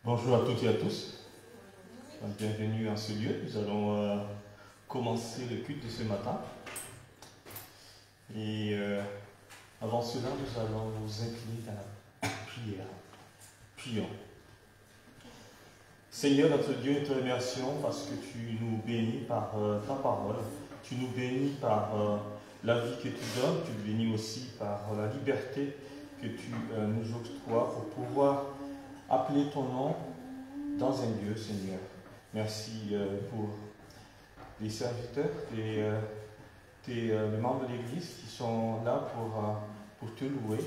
Bonjour à toutes et à tous. Bienvenue en ce lieu. Nous allons commencer le culte de ce matin. Et avant cela, nous allons nous incliner dans la prière. Prions. Seigneur, notre Dieu, nous te remercions parce que tu nous bénis par ta parole. Tu nous bénis par la vie que tu donnes. Tu nous bénis aussi par la liberté que tu nous octroies pour pouvoir appeler ton nom dans un lieu, Seigneur. Merci pour les serviteurs, les membres de l'Église qui sont là pour te louer.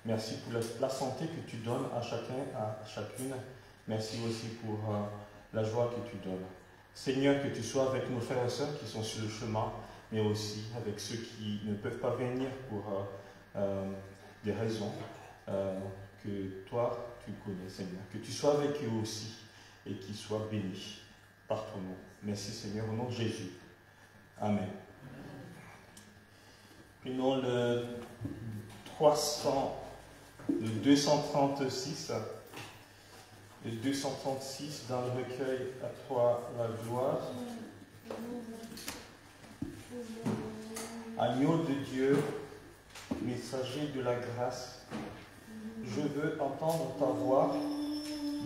Merci pour la santé que tu donnes à chacun, à chacune. Merci aussi pour la joie que tu donnes. Seigneur, que tu sois avec nos frères et sœurs qui sont sur le chemin, mais aussi avec ceux qui ne peuvent pas venir pour des raisons que toi, tu connais, Seigneur. Que tu sois avec eux aussi et qu'ils soient bénis par ton nom. Merci, Seigneur, au nom de Jésus. Amen. Prenons le 236. Le 236 dans le recueil À toi la gloire. Agneau de Dieu, messager de la grâce, je veux entendre ta voix,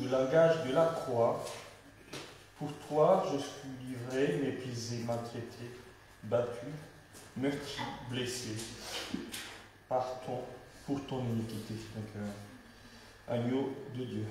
le langage de la croix. Pour toi, je suis livré, méprisé, maltraité, battu, meurtri, blessé, pour ton iniquité. Donc, agneau de Dieu.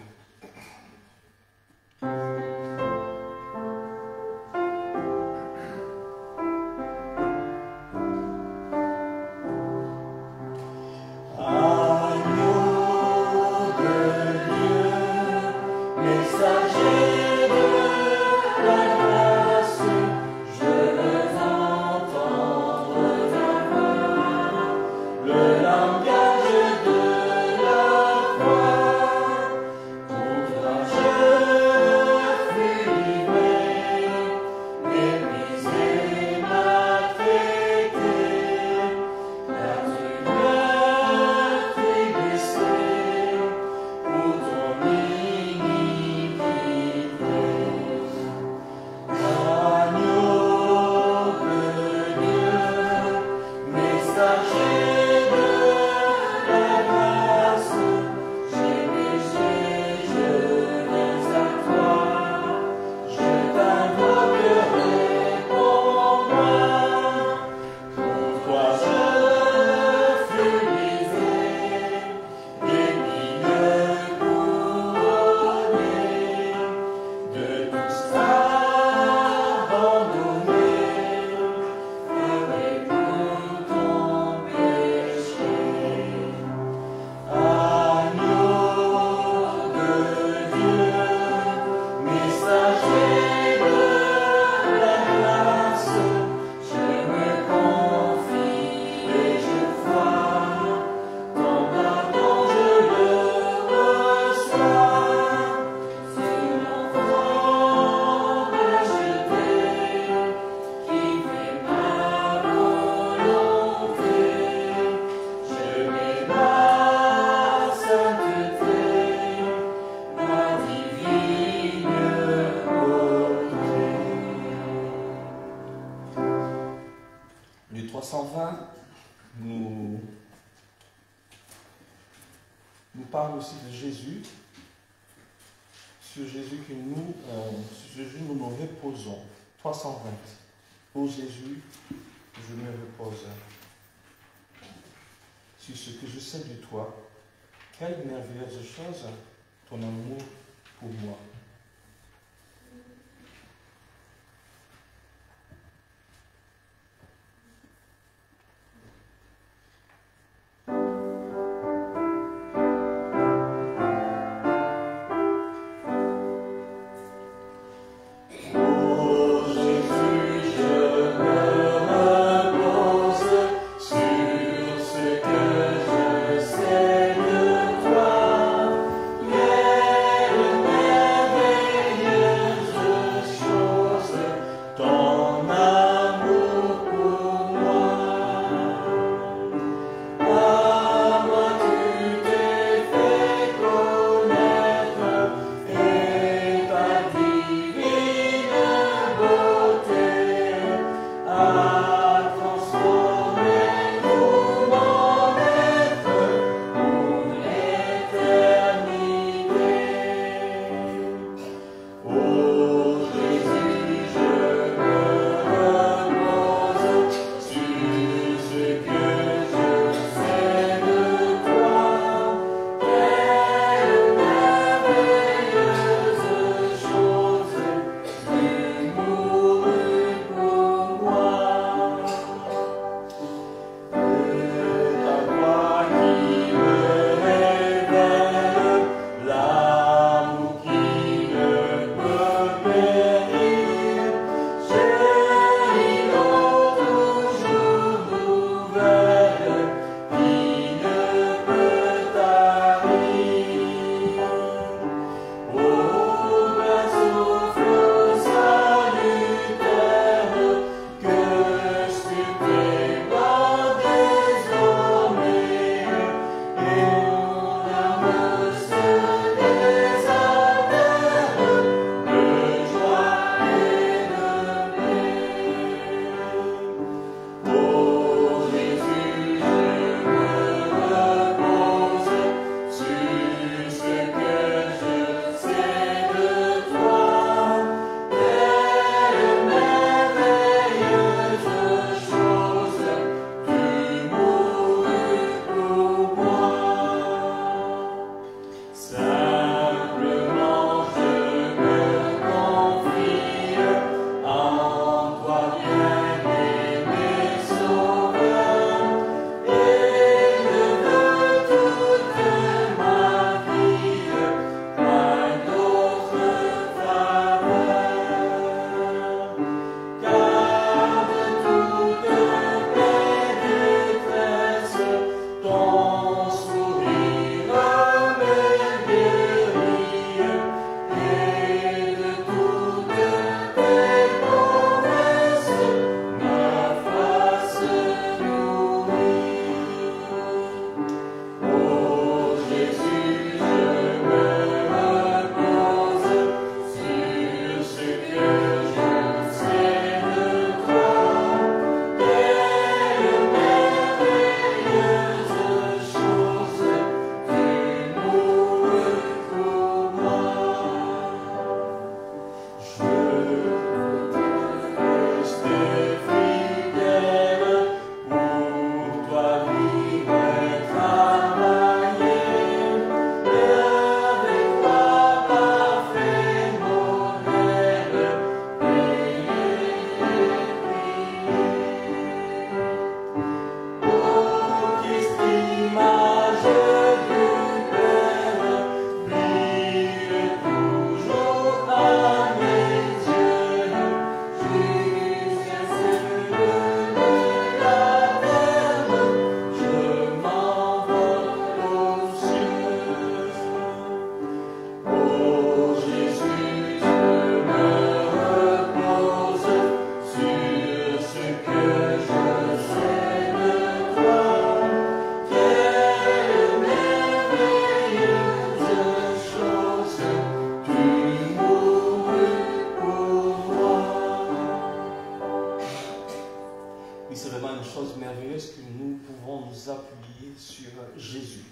Ô Jésus, je me repose sur ce que je sais de toi. Quelle merveilleuse chose ton amour pour moi. Merveilleuse sur Jésus.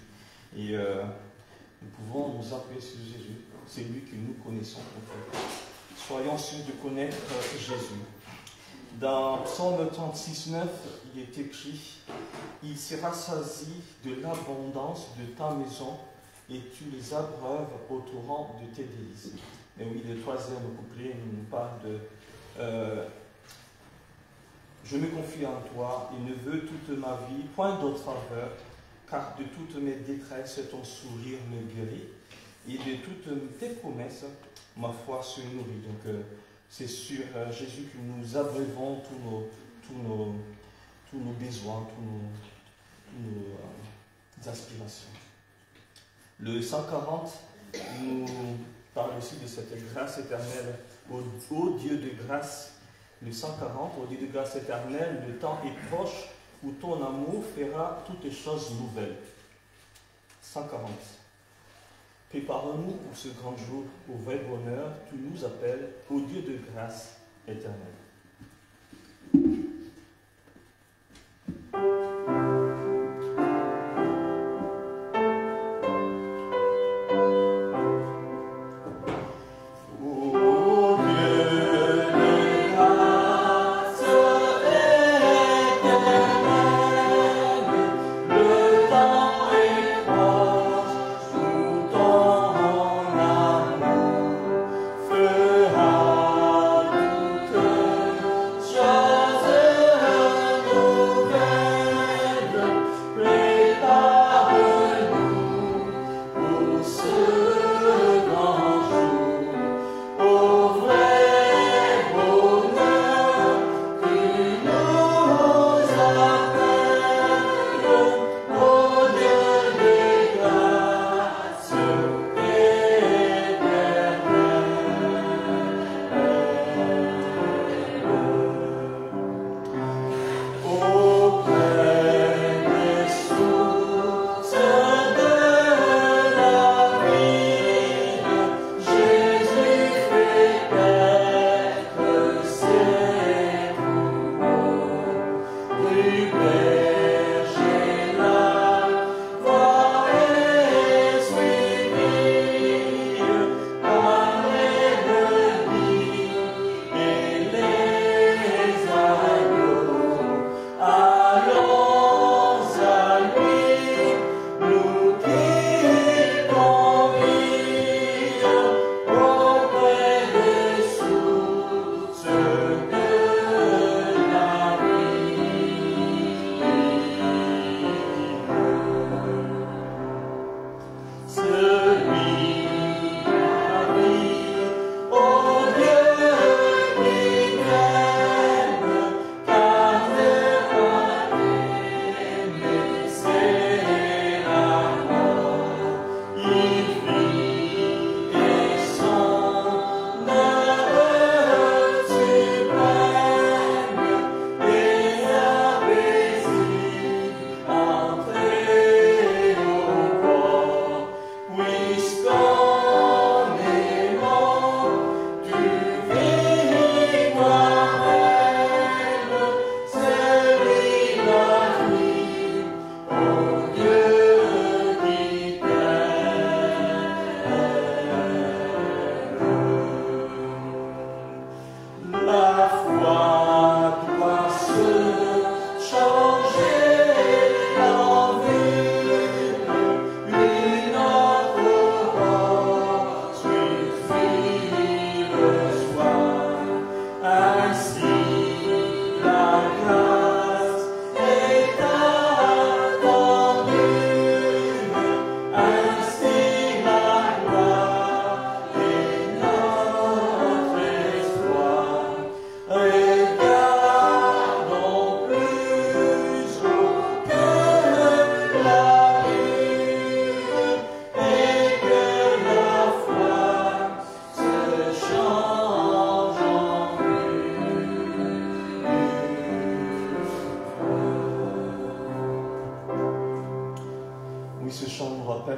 Et nous pouvons nous appuyer sur Jésus. C'est lui que nous connaissons. Soyons sûrs de connaître Jésus. Dans Psaume 36,9, il est écrit « Il se rassasie de l'abondance de ta maison et tu les abreuves au torrent de tes délices. » Et oui, le troisième couplet nous parle de je me confie en toi et ne veux toute ma vie point d'autre faveur, car de toutes mes détresses ton sourire me guérit et de toutes tes promesses ma foi se nourrit. Donc c'est sur Jésus que nous abreuvons tous nos besoins, tous nos aspirations. Le 140 nous parle aussi de cette grâce éternelle. Ô Dieu de grâce, le 140, ô Dieu de grâce éternelle, le temps est proche où ton amour fera toutes choses nouvelles. 140. Prépare-nous pour ce grand jour, au vrai bonheur, tu nous appelles, ô Dieu de grâce éternelle.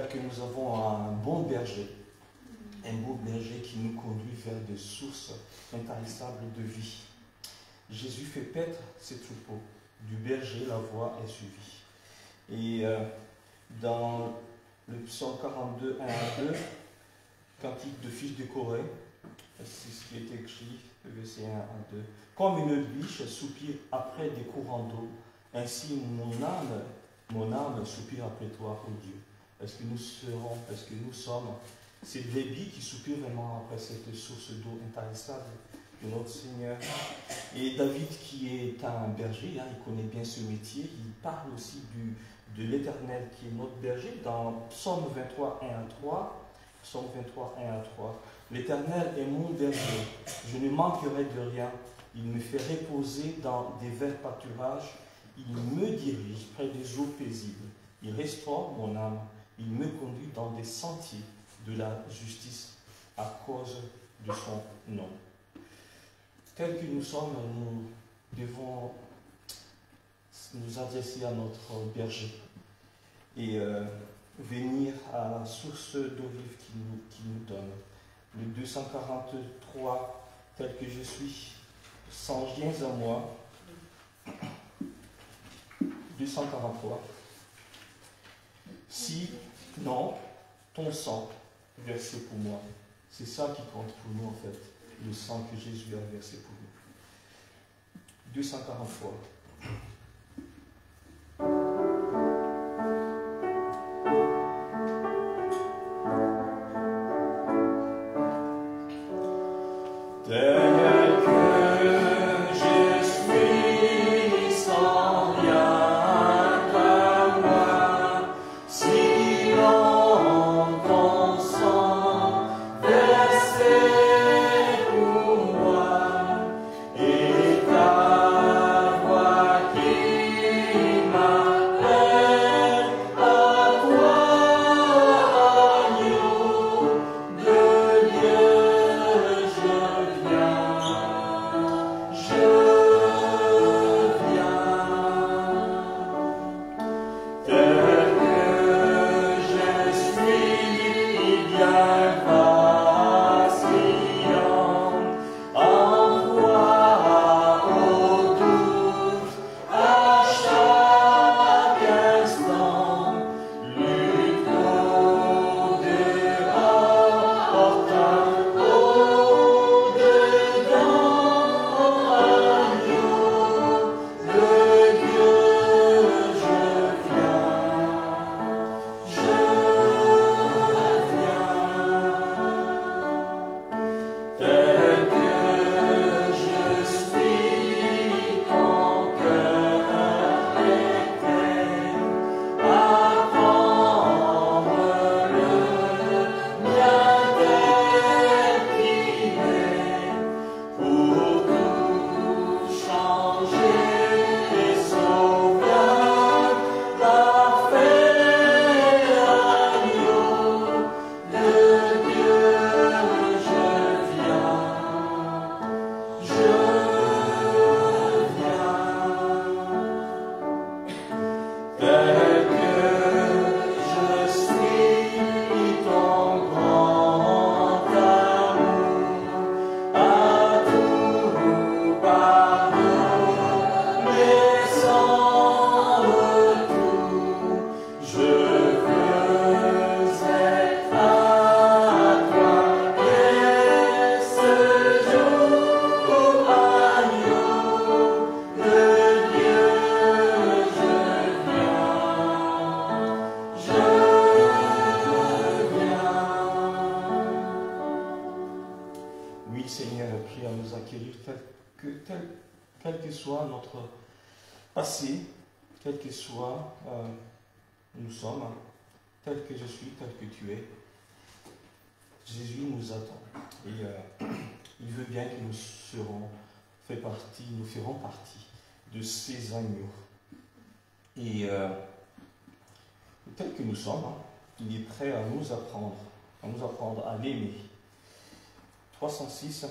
Que nous avons un bon berger, un beau berger qui nous conduit vers des sources intarissables de vie. Jésus fait paître ses troupeaux, du berger la voie est suivie. Et dans le psaume 42, 1 à 2, cantique de fils de Corée, c'est ce qui est écrit, le verset 1 à 2. Comme une biche soupire après des courants d'eau, ainsi mon âme soupire après toi, ô Dieu. Est-ce que nous sommes ces brebis qui soupirent vraiment après cette source d'eau intarissable de notre Seigneur? Et David, qui est un berger, il connaît bien ce métier, il parle aussi de l'Éternel qui est notre berger dans Psaume 23, 1 à 3. Psaume 23, 1 à 3. L'Éternel est mon berger, je ne manquerai de rien. Il me fait reposer dans des verts pâturages. Il me dirige près des eaux paisibles. Il restaure mon âme. Il me conduit dans des sentiers de la justice à cause de son nom. Tels que nous sommes, nous devons nous adresser à notre berger et venir à la source d'eau vive qui nous donne. Le 243, tel que je suis, sans rien à moi. 243. Si, non, ton sang versé pour moi. C'est ça qui compte pour nous en fait, le sang que Jésus a versé pour nous. 243. Quel que soit notre passé, quel que soit nous sommes, tel que je suis, tel que tu es, Jésus nous attend. Et il veut bien que nous ferons partie de ces agneaux. Et tel que nous sommes, il est prêt à nous apprendre à l'aimer. 306,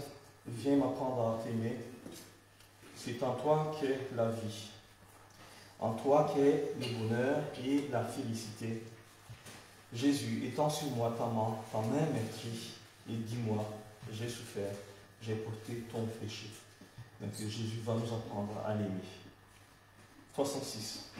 viens m'apprendre à t'aimer. C'est en toi qu'est la vie, en toi qu'est le bonheur et la félicité. Jésus, étends sur moi ta main maîtrise, et dis-moi, j'ai souffert, j'ai porté ton péché. Donc Jésus va nous apprendre à l'aimer. 306.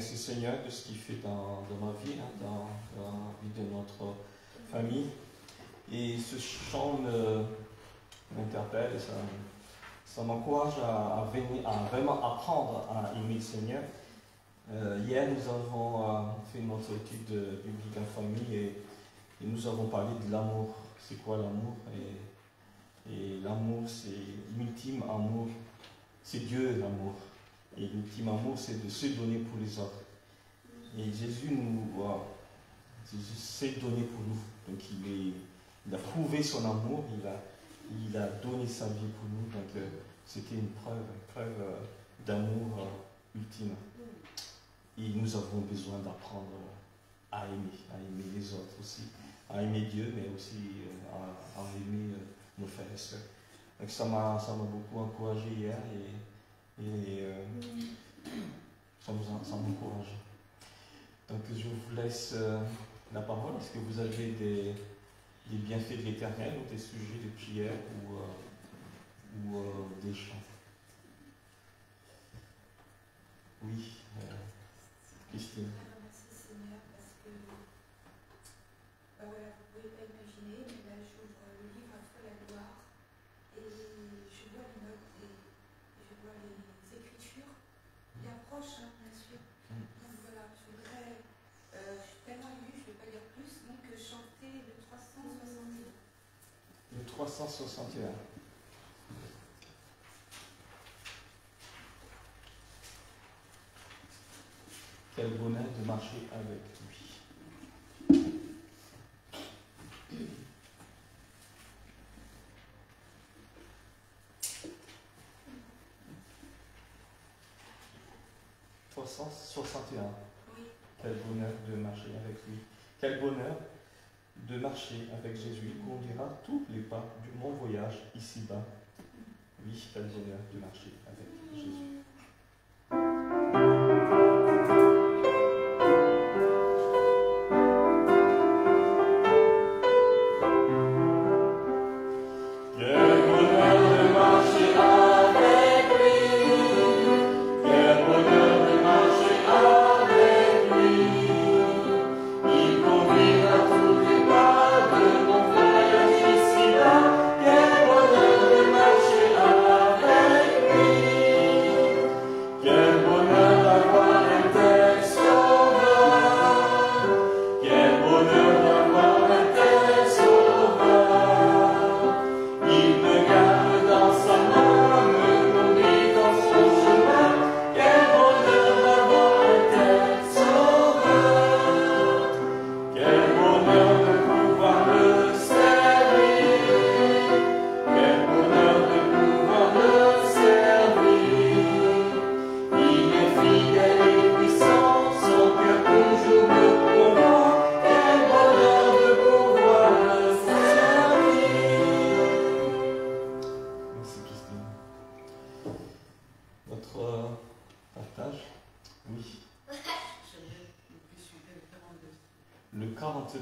Merci Seigneur de ce qu'il fait dans ma vie, hein, dans la vie de notre famille. Et ce chant m'interpelle et ça m'encourage à vraiment apprendre à aimer le Seigneur. Hier, nous avons fait notre étude biblique en famille et nous avons parlé de l'amour. C'est quoi l'amour? Et l'amour, c'est l'ultime amour. C'est Dieu l'amour. Et l'ultime amour, c'est de se donner pour les autres. Et Jésus s'est donné pour nous. Donc il a prouvé son amour, il a donné sa vie pour nous. Donc c'était une preuve d'amour ultime. Et nous avons besoin d'apprendre à aimer les autres aussi, à aimer Dieu, mais aussi à aimer nos frères et sœurs. Donc ça m'a beaucoup encouragé hier et ça m'encourage. Donc je vous laisse la parole. Est-ce que vous avez des bienfaits de l'Éternel ou des sujets de prière ou des chants? Oui, Christine. Merci Seigneur parce que voilà, vous ne pouvez pas imaginer, mais là j'ouvre le livre Après la gloire et je vois les notes et je vois les écritures bien proches, hein, bien sûr. Donc voilà, je voudrais, je suis tellement émue, je ne vais pas dire plus, donc chanter le 361. Le 361. Quel bonheur de marcher avec lui. « 361. Oui. Quel bonheur de marcher avec lui. Quel bonheur de marcher avec Jésus. Il conduira tous les pas de mon voyage ici-bas. Oui, quel bonheur de marcher avec Jésus. Le 42.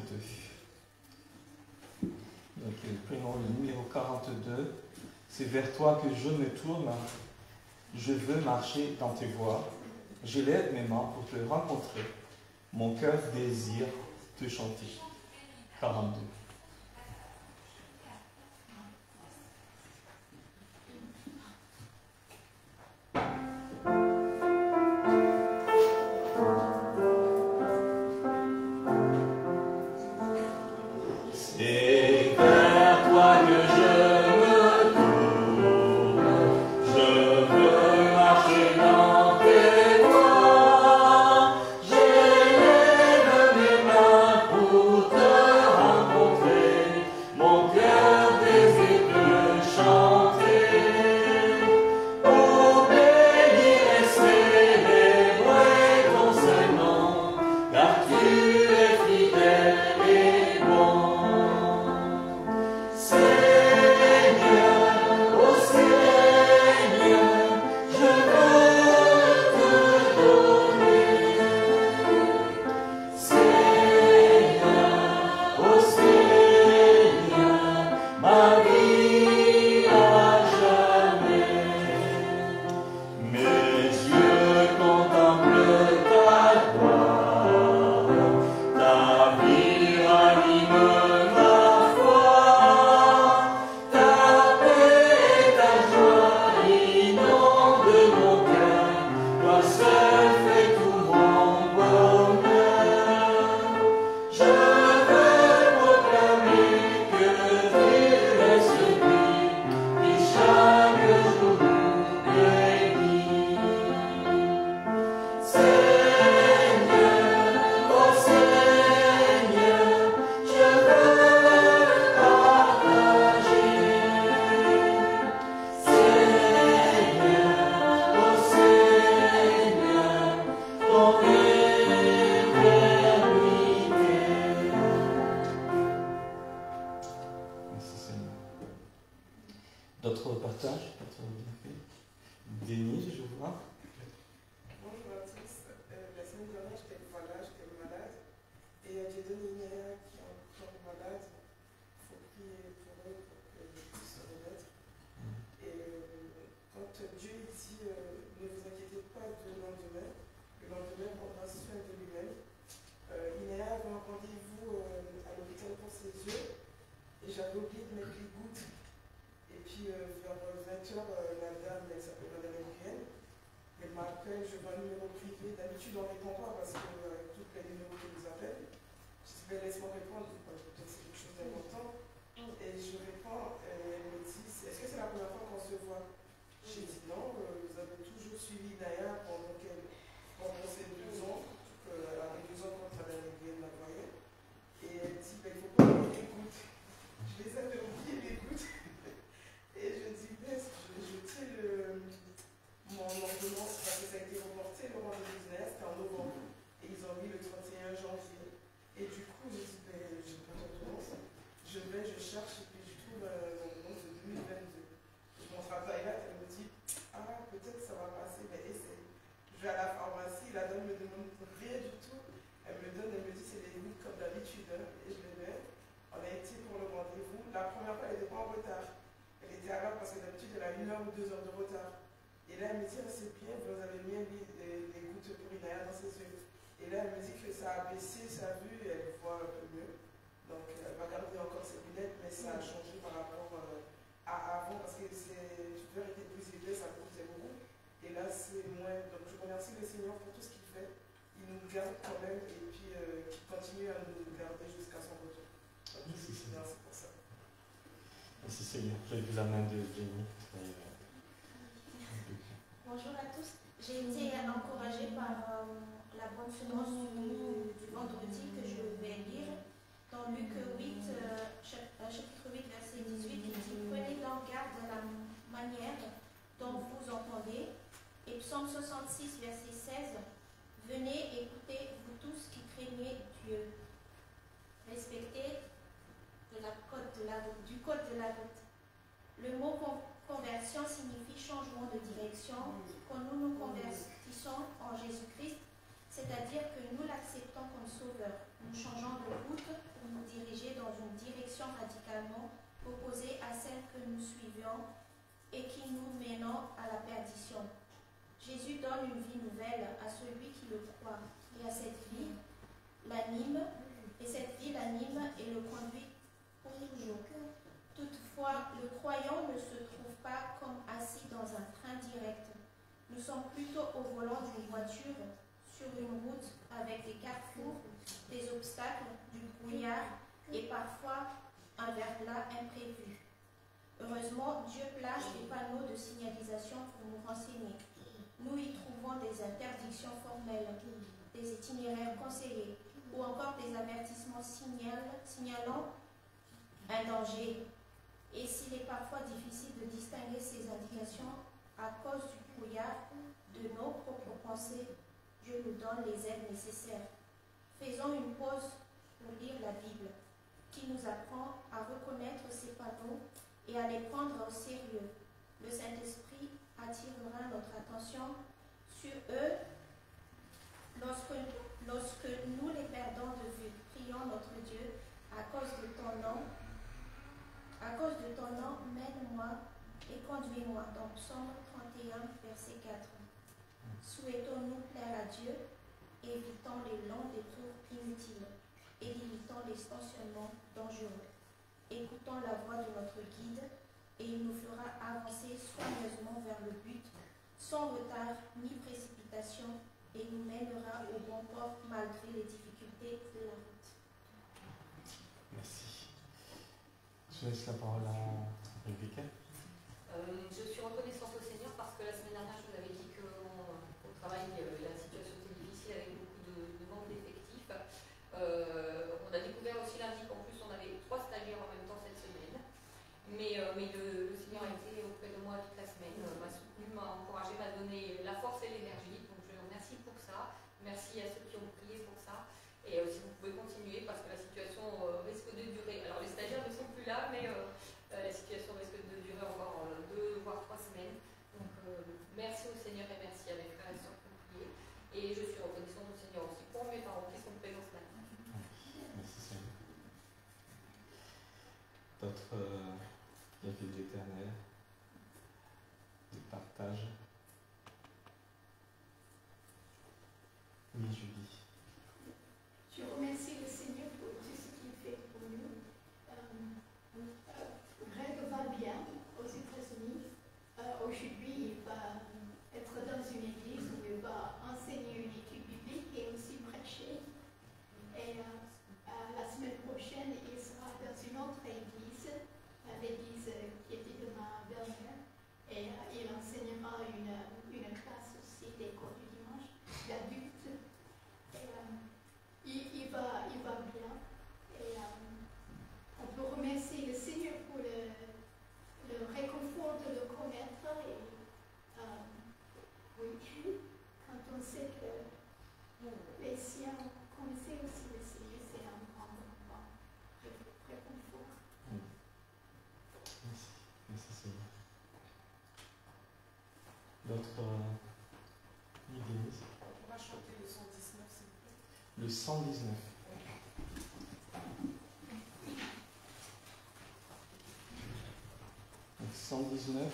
Donc, prenons le numéro 42. C'est vers toi que je me tourne. Je veux marcher dans tes voies. Je lève mes mains pour te rencontrer. Mon cœur désire te chanter. 42. Rencontrer D'autres partages, d'autres bienfaits. Denise, je vois. Bonjour à tous. La semaine dernière, j'étais malade. Et j'ai donné une Inaya qui est encore malade. Il faut prier pour eux pour qu'ils puissent se remettre. Et quand Dieu dit ne vous inquiétez pas du lendemain, le lendemain prendra soin de lui-même. Inaya avait un rendez-vous à l'hôpital pour ses yeux. Et j'avais oublié de mettre les gouttes. Et puis vers 20h, la dame, elle s'appelle Madame Adrienne, elle m'appelle, je vois un numéro privé. D'habitude, on ne répond pas parce que toutes les numéros qui nous appellent, je dis, ben, laisse-moi répondre, peut-être c'est quelque chose d'important. Et je réponds, elle me dit, est-ce que c'est la première fois qu'on se voit? J'ai dit non, vous avez toujours suivi Naya pendant ces 2 ans, elle avait 2 ans quand Madame Adrienne la voyait. Et elle dit, ben, il ne faut pas oublier les gouttes. Je les avais oubliées les gouttes. Et je dis, je tiens mon ordonnance parce que ça a été reporté le rendez-vous c'était en novembre. Et ils ont mis le 31 janvier. Et du coup, je dis, je n'ai pas d'ordonnance. Je cherche et puis je trouve l'ordonnance de 2022. Je montre à Taïla, elle me dit, ah, peut-être ça va passer, mais essaye. Je vais à la pharmacie, la dame me demande rien du tout. Elle me dit, c'est des gouttes comme d'habitude. Et je les mets. On a été pour le rendez-vous. La première fois, elle n'était pas en retard. Elle était à l'heure parce que d'habitude, elle a 1 heure ou 2 heures de retard. Et là, elle me dit, c'est bien, vous avez bien mis les gouttes pour Inaya dans ses yeux. Et là, elle me dit que ça a baissé sa vue et elle voit un peu mieux. Donc, elle va garder encore ses lunettes, mais ça a changé par rapport à avant parce que ses verres étaient plus épais, ça coûtait beaucoup. Et là, c'est moins. Donc, je remercie le Seigneur pour tout ce qu'il fait. Il nous garde quand même et puis qu'il continue à nous garder jusqu'à son retour. Donc, merci pour ça. Merci Seigneur. J'ai vu la main de Jenny. Bonjour à tous. J'ai été encouragée par la bonne semence du vendredi que je vais lire dans Luc 8, chapitre 8, verset 18, qui dit « Prenez donc garde de la manière dont vous entendez. » Et Psaume 66, verset 16, « Venez, écoutez, vous tous qui craignez Dieu. Respectez du code de la route. » Le mot conversion signifie changement de direction. Quand nous nous convertissons en Jésus-Christ, c'est-à-dire que nous l'acceptons comme sauveur, nous changeons de route pour nous diriger dans une direction radicalement opposée à celle que nous suivions et qui nous mènent à la perdition. Jésus donne une vie nouvelle à celui qui le croit, et à cette vie l'anime, et le conduit pour toujours. Toutefois, le croyant ne se trouve pas comme assis dans un train direct. Nous sommes plutôt au volant d'une voiture sur une route avec des carrefours, des obstacles, du brouillard et parfois un verglas imprévu. Heureusement, Dieu place des panneaux de signalisation pour nous renseigner. Nous y trouvons des interdictions formelles, des itinéraires conseillés ou encore des avertissements signalant un danger. Et s'il est parfois difficile de distinguer ces indications à cause du brouillard de nos propres pensées, Dieu nous donne les aides nécessaires. Faisons une pause pour lire la Bible, qui nous apprend à reconnaître ces panneaux et à les prendre au sérieux. Le Saint-Esprit attirera notre attention sur eux lorsque nous les perdons de vue. Prions notre Dieu à cause de ton nom. À cause de ton nom, mène-moi et conduis-moi. Dans Psaume 31, verset 4. Souhaitons-nous plaire à Dieu, évitons les longs détours inutiles et limitons les stationnements dangereux. Écoutons la voix de notre guide et il nous fera avancer soigneusement vers le but, sans retard ni précipitation, et nous mènera au bon port malgré les difficultés de la route. Merci. Je laisse la parole à Rebecca. Je suis reconnaissante au Seigneur parce que la semaine dernière, je vous avais dit qu'au travail, la situation était difficile avec beaucoup de manque d'effectifs. On a découvert aussi lundi qu'en plus, on avait 3 stagiaires en même temps cette semaine. Mais le Seigneur a été auprès de moi toute la semaine, m'a soutenu, m'a encouragé, m'a donné la force et l'énergie. Donc je le remercie pour ça. Merci D'autres bienfaits de l'Éternel, des partages. Oui, Julie. Je remercie le Seigneur pour tout ce qu'il fait pour nous. Greg va bien aux États-Unis. Aujourd'hui, il va être dans une église où il va enseigner une étude biblique et aussi prêcher. Et la semaine prochaine, il sera dans une autre église, l'église qui était de ma belle-mère. Et il enseignera une classe aussi d'école du dimanche d'adultes. Il va bien. Et on peut remercier le Seigneur pour le réconfort de le connaître. Et oui, quand on sait que les siens connaissaient aussi le Seigneur, c'est un grand réconfort. Merci. Merci Seigneur. D'autres Denise? On va chanter le 119, s'il vous plaît. Le 119. Donc 119,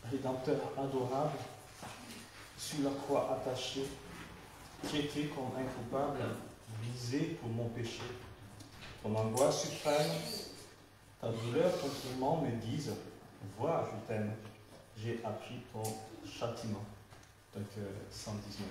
Rédempteur adorable, sur la croix attaché, traité comme un coupable, visé pour mon péché. Ton angoisse suprême, ta douleur, ton tourment me disent, vois, je t'aime, j'ai appris ton châtiment. Donc 119.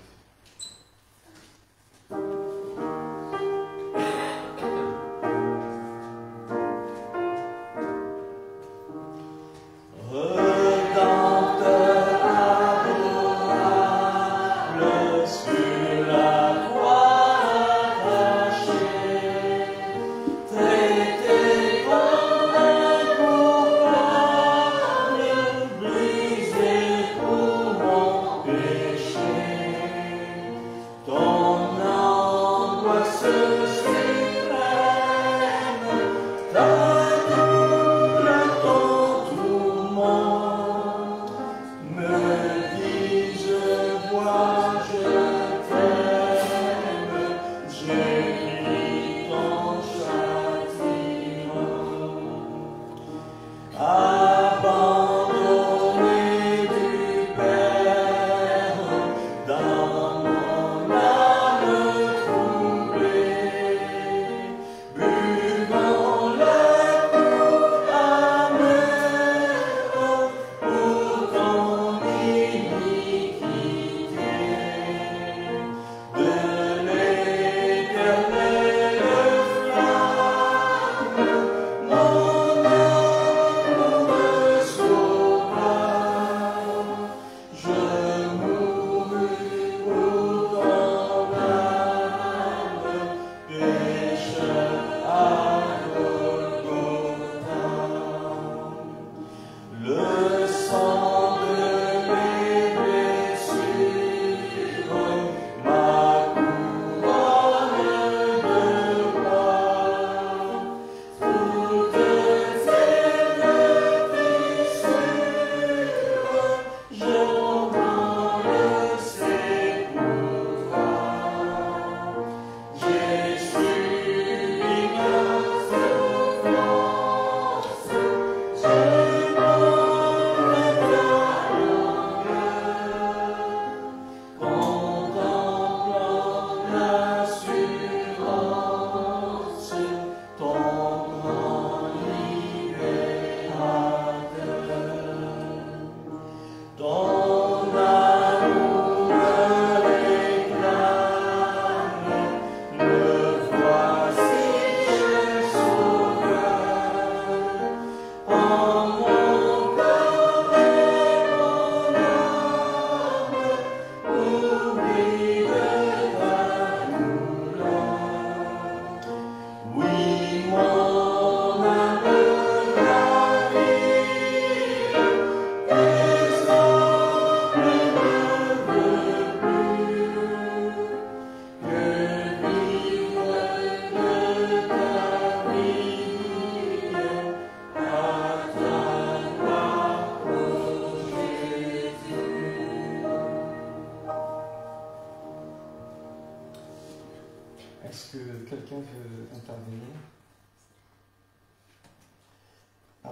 Est-ce que quelqu'un veut intervenir?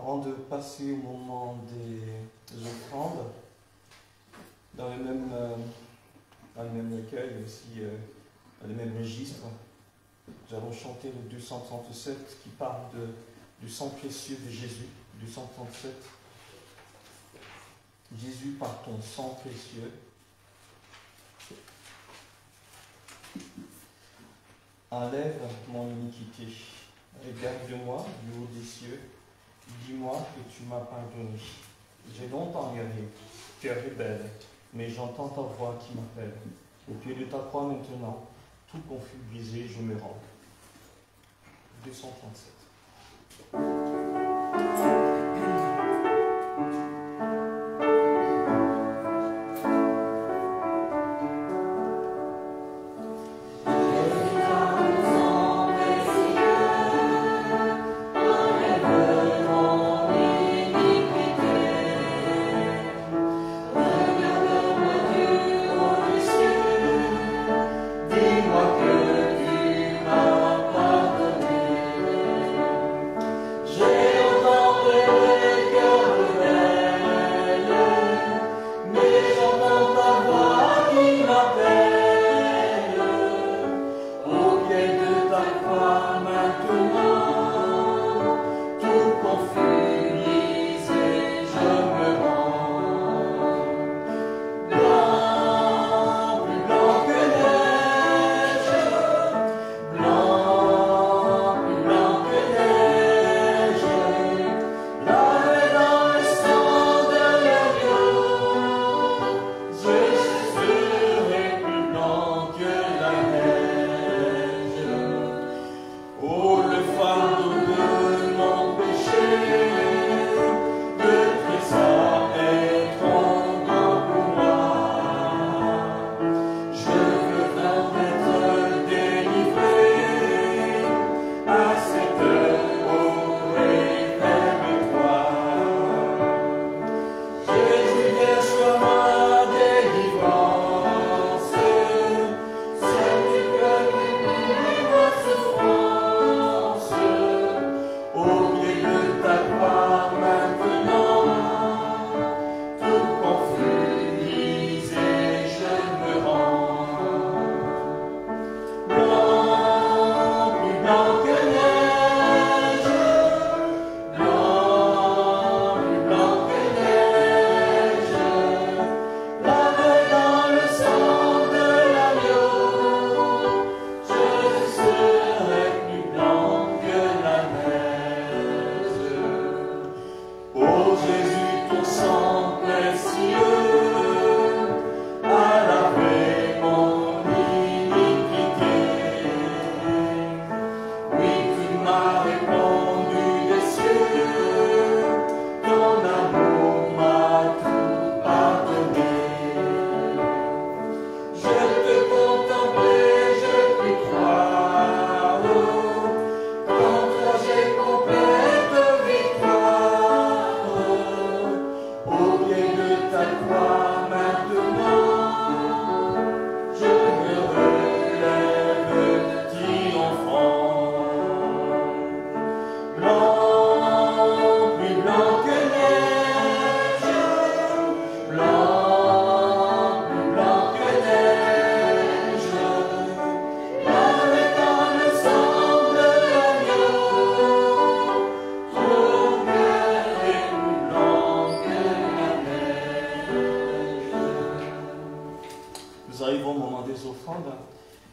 avant de passer au moment des offrandes, dans le même recueil, aussi dans le même registre, nous allons chanter le 237 qui parle du sang précieux de Jésus. 237. Jésus, par ton sang précieux, enlève mon iniquité. Regarde-moi du haut des cieux. Dis-moi que tu m'as pardonné. J'ai longtemps erré, cœur rebelle, mais j'entends ta voix qui m'appelle. Au pied de ta croix maintenant, tout confus, brisé, je me rends. 237.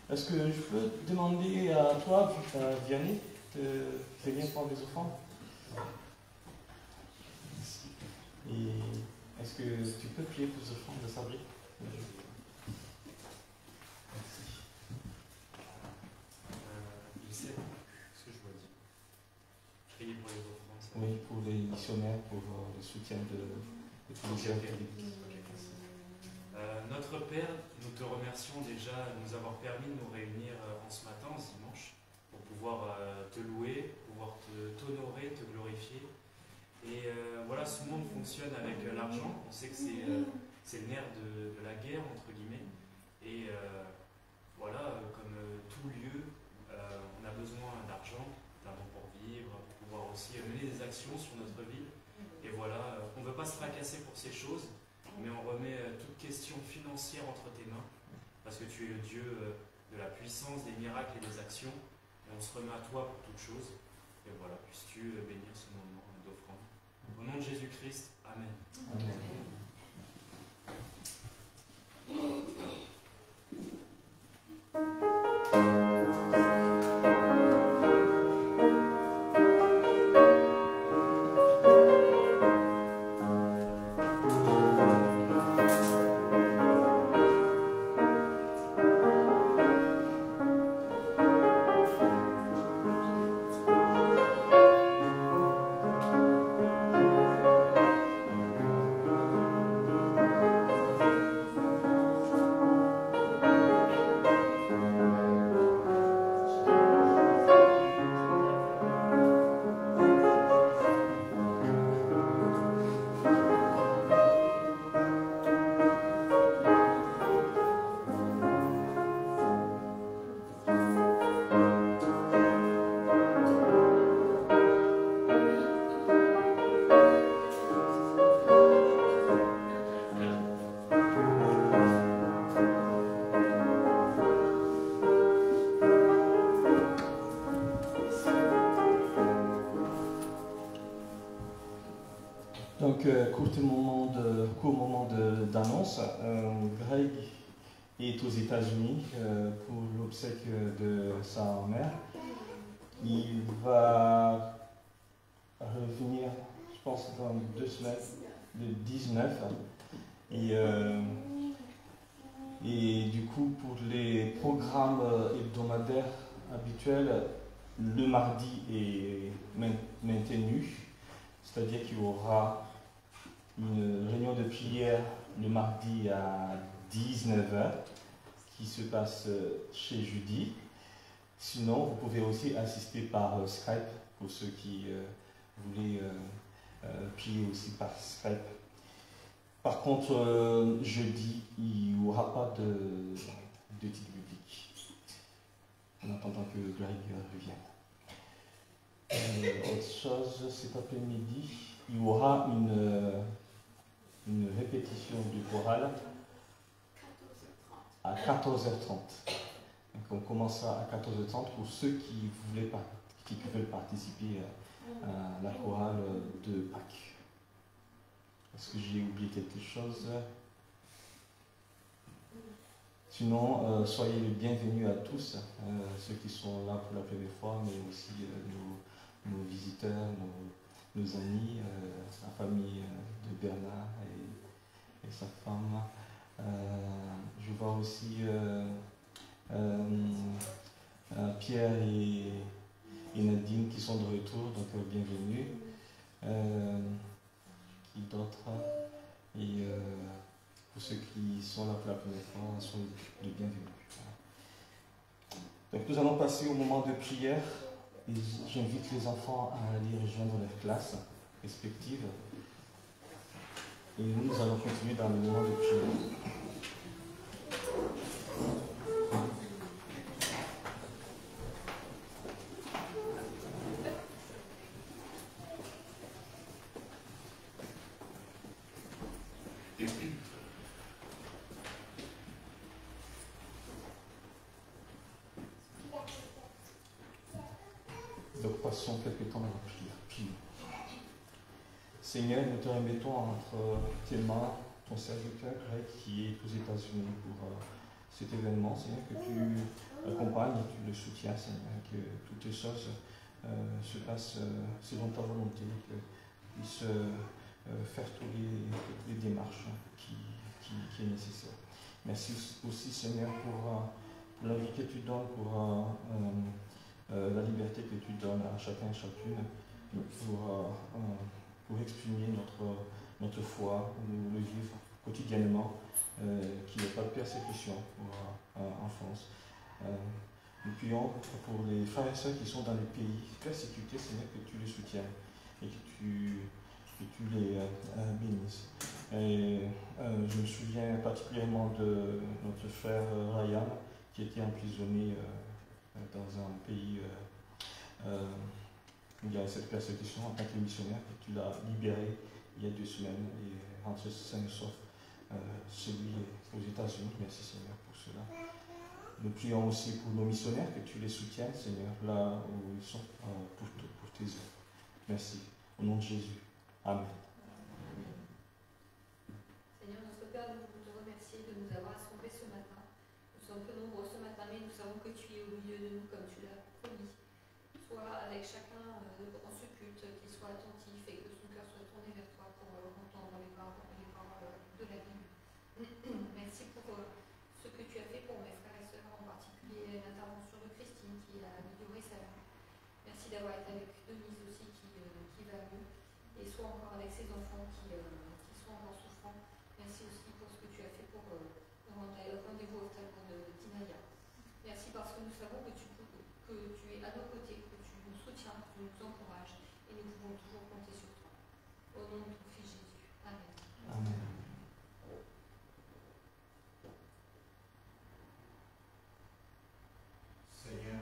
Est-ce que je peux demander à toi, Vianney, de venir prendre les offrandes? Et est-ce que tu peux prier pour les offrandes de Sabri? Merci. Je sais ce que je dois dire. Prier pour les offrandes. Oui, pour les missionnaires, pour le soutien de tous les gens. Notre Père, nous te remercions déjà de nous avoir permis de nous réunir en ce matin, ce dimanche, pour pouvoir te louer, pouvoir t'honorer, te glorifier. Et voilà, ce monde fonctionne avec l'argent. On sait que c'est le nerf de la guerre, entre guillemets. Et voilà, comme tout lieu, on a besoin d'argent pour vivre, pour pouvoir aussi mener des actions sur notre ville. pas se tracasser pour ces choses, mais on remet toute question financière entre tes mains, parce que tu es le Dieu de la puissance, des miracles et des actions, et on se remet à toi pour toutes choses. Et voilà, puisses-tu bénir ce moment d'offrande. Au nom de Jésus-Christ, Amen. Amen. Donc, court moment d'annonce. Greg est aux États-Unis pour l'obsèque de sa mère. Il va revenir, je pense, dans 2 semaines, le 19. Et du coup, pour les programmes hebdomadaires habituels, le mardi est maintenu. C'est-à-dire qu'il y aura une réunion de prière le mardi à 19h qui se passe chez Judy. Sinon, vous pouvez aussi assister par Skype pour ceux qui voulaient prier aussi par Skype. Par contre, jeudi, il n'y aura pas de titre biblique en attendant que Greg revienne. Autre chose, cet après-midi, il y aura une répétition du choral à 14h30. Donc on commencera à 14h30 pour ceux qui veulent participer à la chorale de Pâques. Est-ce que j'ai oublié quelque chose? Sinon, soyez les bienvenus à tous, ceux qui sont là pour la première fois, mais aussi nos visiteurs, nos amis, la famille de Bernard et sa femme. Je vois aussi Pierre et Nadine qui sont de retour, donc bienvenue. Qui d'autre? Et pour ceux qui sont là pour la première fois, soyez les bienvenus. Donc nous allons passer au moment de prière. Et j'invite les enfants à aller rejoindre leurs classes respectives. Et nous allons continuer dans le moment de prière. Donc passons quelques temps dans la prière. Prions. Seigneur, nous te remettons entre tes mains ton serviteur Greg qui est aux États-Unis pour cet événement. Seigneur, que tu accompagnes et tu le soutiens, Seigneur, que toutes les choses se passent selon ta volonté, que tu puisses faire toutes les démarches qui est nécessaire. Merci aussi, Seigneur, pour la vie que tu donnes, pour la liberté que tu donnes à chacun et chacune pour exprimer notre foi, le vivre quotidiennement, qu'il n'y ait pas de persécution en France. Nous prions pour les frères et sœurs qui sont dans les pays persécutés, Seigneur, que tu les soutiennes et que tu les bénisses. Et je me souviens particulièrement de notre frère Ryan qui était emprisonné dans un pays où il y a cette persécution en tant que missionnaire, que tu l'as libéré il y a 2 semaines et rentré sain et sauf. Celui aux États-Unis. Merci Seigneur pour cela. Nous prions aussi pour nos missionnaires, que tu les soutiennes, Seigneur, là où ils sont, pour tes œuvres. Merci. Au nom de Jésus. Amen. Seigneur, notre Père, nous voulons te remercier de nous avoir assemblés ce matin. Nous sommes peu nombreux ce matin, mais nous savons que tu es au milieu de nous comme tu l'as promis. Sois avec chacun dans ce culte, qu'il soit attentif et que son cœur soit tourné vers toi pour entendre les paroles de la Bible. Merci pour ce que tu as fait pour mes frères et sœurs, en particulier l'intervention de Christine qui a amélioré sa vue. Merci d'avoir été avec Denise aussi qui va mieux. Et soit encore avec ses enfants qui sont encore souffrants. Merci aussi pour ce que tu as fait pour le rendez-vous ophtalmo d'Inaya. Merci parce que nous savons que tu es à nos côtés, que tu nous soutiens, que tu nous encourages et nous pouvons toujours compter sur toi. Au nom de ton Fils Jésus. Amen. Amen. Seigneur,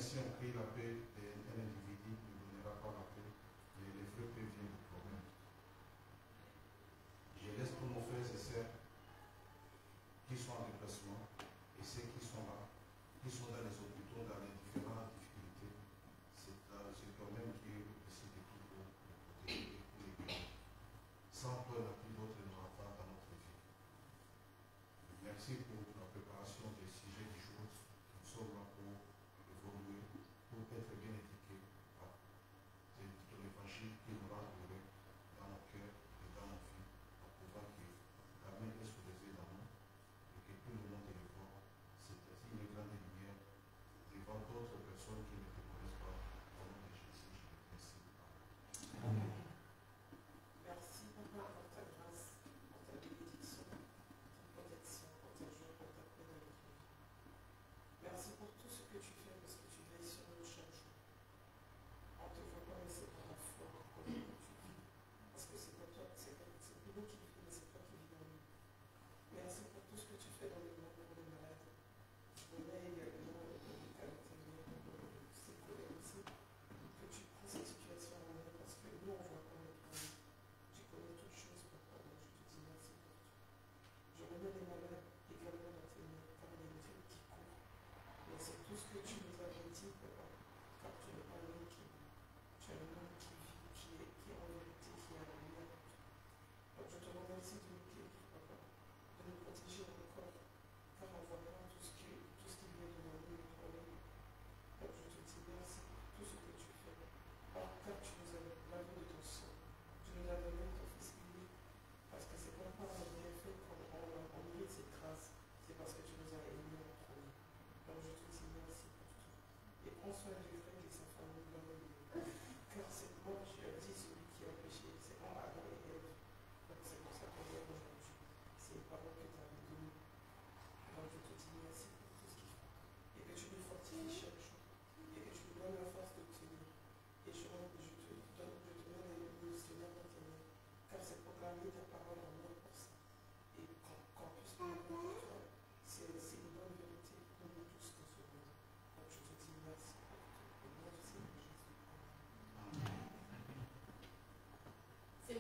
si on crie la paix d'un individu, ne donnera pas la paix, mais les vrais paix viennent du problème. Je laisse tous nos frères et sœurs qui sont en déplacement et ceux qui sont là, qui sont dans les hôpitaux, dans les différentes difficultés. C'est toi-même qui est ici de tout pour protéger et pour les guérir. Sans toi, il n'y a plus d'autres enfants dans notre vie. Merci pour la préparation des sujets du jour. Nous sommes là pour évoluer, pour être bien éduqués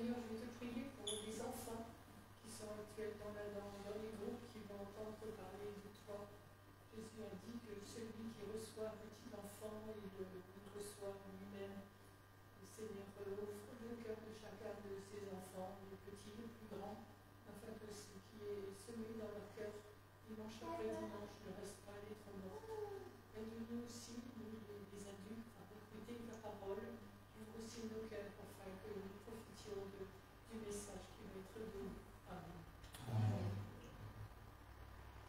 Seigneur, je vais te prier pour les enfants qui sont actuellement dans les groupes, qui vont entendre parler de toi. Jésus a dit que celui qui reçoit un petit enfant, il reçoit lui-même. Le Seigneur ouvre le cœur de chacun de ses enfants, le petit, le plus grand, afin que ce qui est semé dans leur cœur, dimanche après dimanche, ne reste pas lettre morte. Aide-nous aussi, nous les adultes, à écouter ta parole, ouvre aussi nos cœurs afin que nous profitions du message qui va être donné. Amen.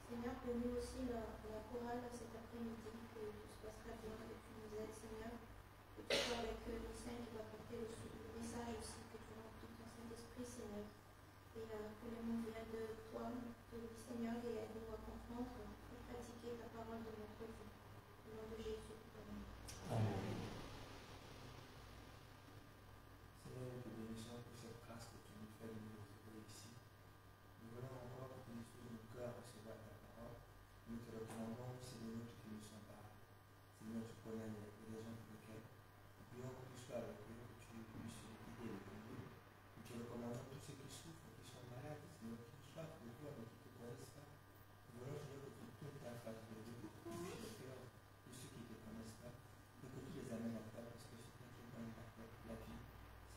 Seigneur, bénis aussi la chorale cet après-midi, que tout se passera bien, que tu nous aides, Seigneur, que tu sois avec Lucien qui va porter le message aussi, que tu remplis ton Saint-Esprit, Seigneur, et que les mots viennent de toi, Seigneur, et aide-nous à comprendre et pratiquer ta parole de notre vie. Au nom de Jésus. Amen. Amen. Seigneur, nous te bénissons pour cette grâce que tu nous fais de nous retrouver ici. Nous venons encore pour que nous soyons nos cœurs à recevoir ta parole. Nous te recommandons, Seigneur, ceux qui ne sont pas là. Seigneur, tu connais les raisons pour lesquelles. Nous prions que tu sois avec eux, que tu puisses les guider et les conduire. Nous te recommandons tous ceux qui souffrent, qui sont malades, Seigneur, qui soient pour toi, mais qui ne te connaissent pas. Nous voulons, Seigneur, que tu tournes ta face de Dieu, que tu touches le cœur de ceux qui ne te connaissent pas, et que tu les amènes à toi, parce que c'est toi qui donnes la vie.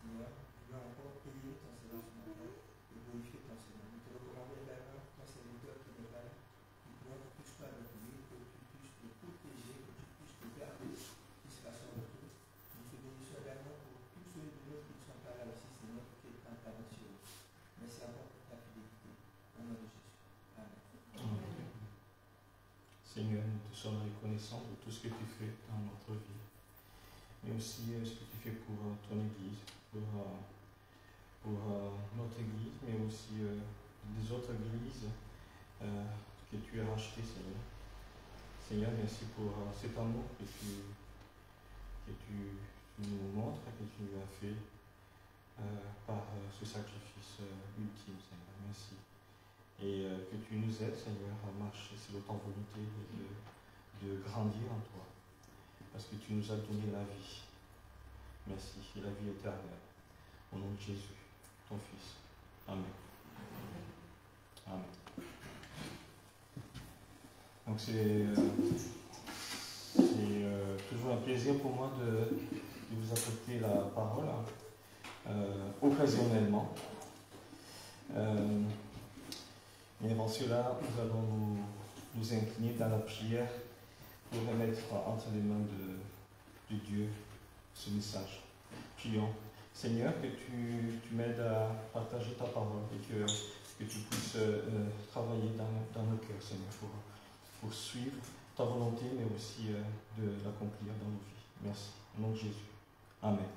Seigneur, nous voulons encore payer ton Seigneur ce matin et glorifier ton Seigneur. Nous te recommandons également ton serviteur qui n'est pas là. Nous voulons que tu sois avec lui, que tu puisses le protéger, que tu puisses le garder jusqu'à son retour. Nous te bénissons également pour tous ceux de nous qui ne sont pas là aussi, Seigneur, pour qu'ils prennent ta main sur eux. Merci encore pour ta fidélité. Au nom de Jésus. Amen. Seigneur, nous te sommes reconnaissants de tout ce que tu fais dans notre vie, mais aussi ce que tu fais pour ton Église, pour notre Église, mais aussi les autres Églises que tu as rachetées, Seigneur. Seigneur, merci pour cet amour que tu nous montres, que tu as fait par ce sacrifice ultime, Seigneur. Merci. Et que tu nous aides, Seigneur, à marcher selon ta volonté de grandir en toi. Parce que tu nous as donné la vie. Merci. Et la vie éternelle. Au nom de Jésus, ton Fils. Amen. Amen. Donc c'est toujours un plaisir pour moi de vous apporter la parole occasionnellement. Mais avant cela, nous allons nous incliner dans la prière pour remettre entre les mains de Dieu ce message. Prions. Seigneur, que tu m'aides à partager ta parole et que tu puisses travailler dans nos cœurs, Seigneur, pour suivre ta volonté, mais aussi de l'accomplir dans nos vies. Merci. Au nom de Jésus. Amen.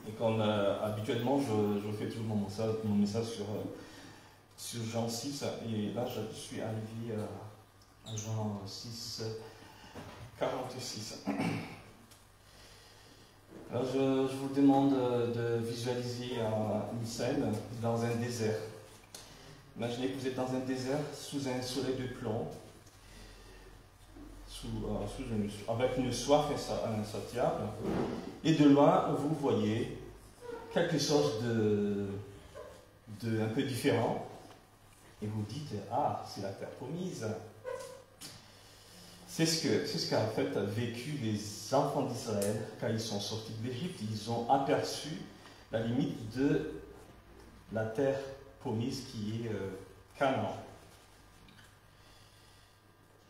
Et comme habituellement, je fais toujours mon message sur Jean 6, et là je suis arrivé à Jean 6, 46. Alors je vous demande de visualiser une scène dans un désert. Imaginez que vous êtes dans un désert sous un soleil de plomb, avec une soif insatiable, et de loin vous voyez quelque chose de un peu différent, et vous dites: ah, c'est la terre promise. C'est ce qu'a en fait vécu les enfants d'Israël quand ils sont sortis de l'Égypte. Ils ont aperçu la limite de la terre promise qui est Canaan.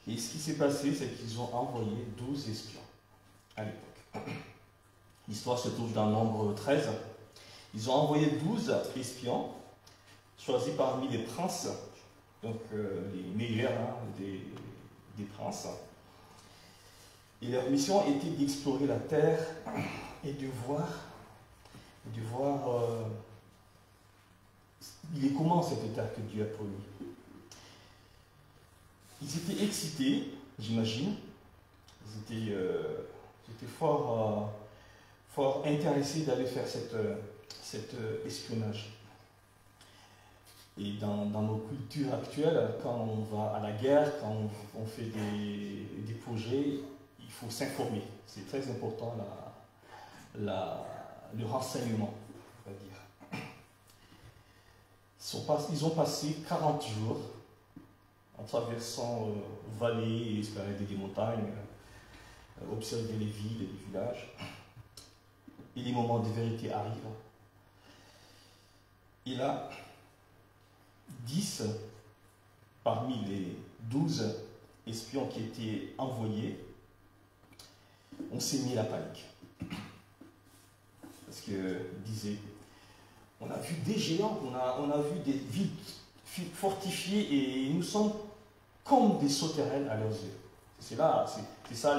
Et ce qui s'est passé, c'est qu'ils ont envoyé 12 espions à l'époque. L'histoire se trouve dans Nombre 13. Ils ont envoyé 12 espions, choisis parmi les princes, donc les meilleurs des princes. Et leur mission était d'explorer la terre et de voir il est comment cette terre que Dieu a promis. Ils étaient excités, j'imagine. Ils étaient fort intéressés d'aller faire cet espionnage. Et dans nos cultures actuelles, quand on va à la guerre, quand on fait des projets, il faut s'informer. C'est très important le renseignement, on va dire. Ils ont passé 40 jours en traversant vallées et escalader des montagnes, observer les villes et les villages. Et les moments de vérité arrivent. Et là, 10 parmi les 12 espions qui étaient envoyés ont saigné la panique. Parce qu'ils disaient, on a vu des géants, on a vu des villes fortifiées et nous sommes comme des sauterelles à leurs yeux. C'est ça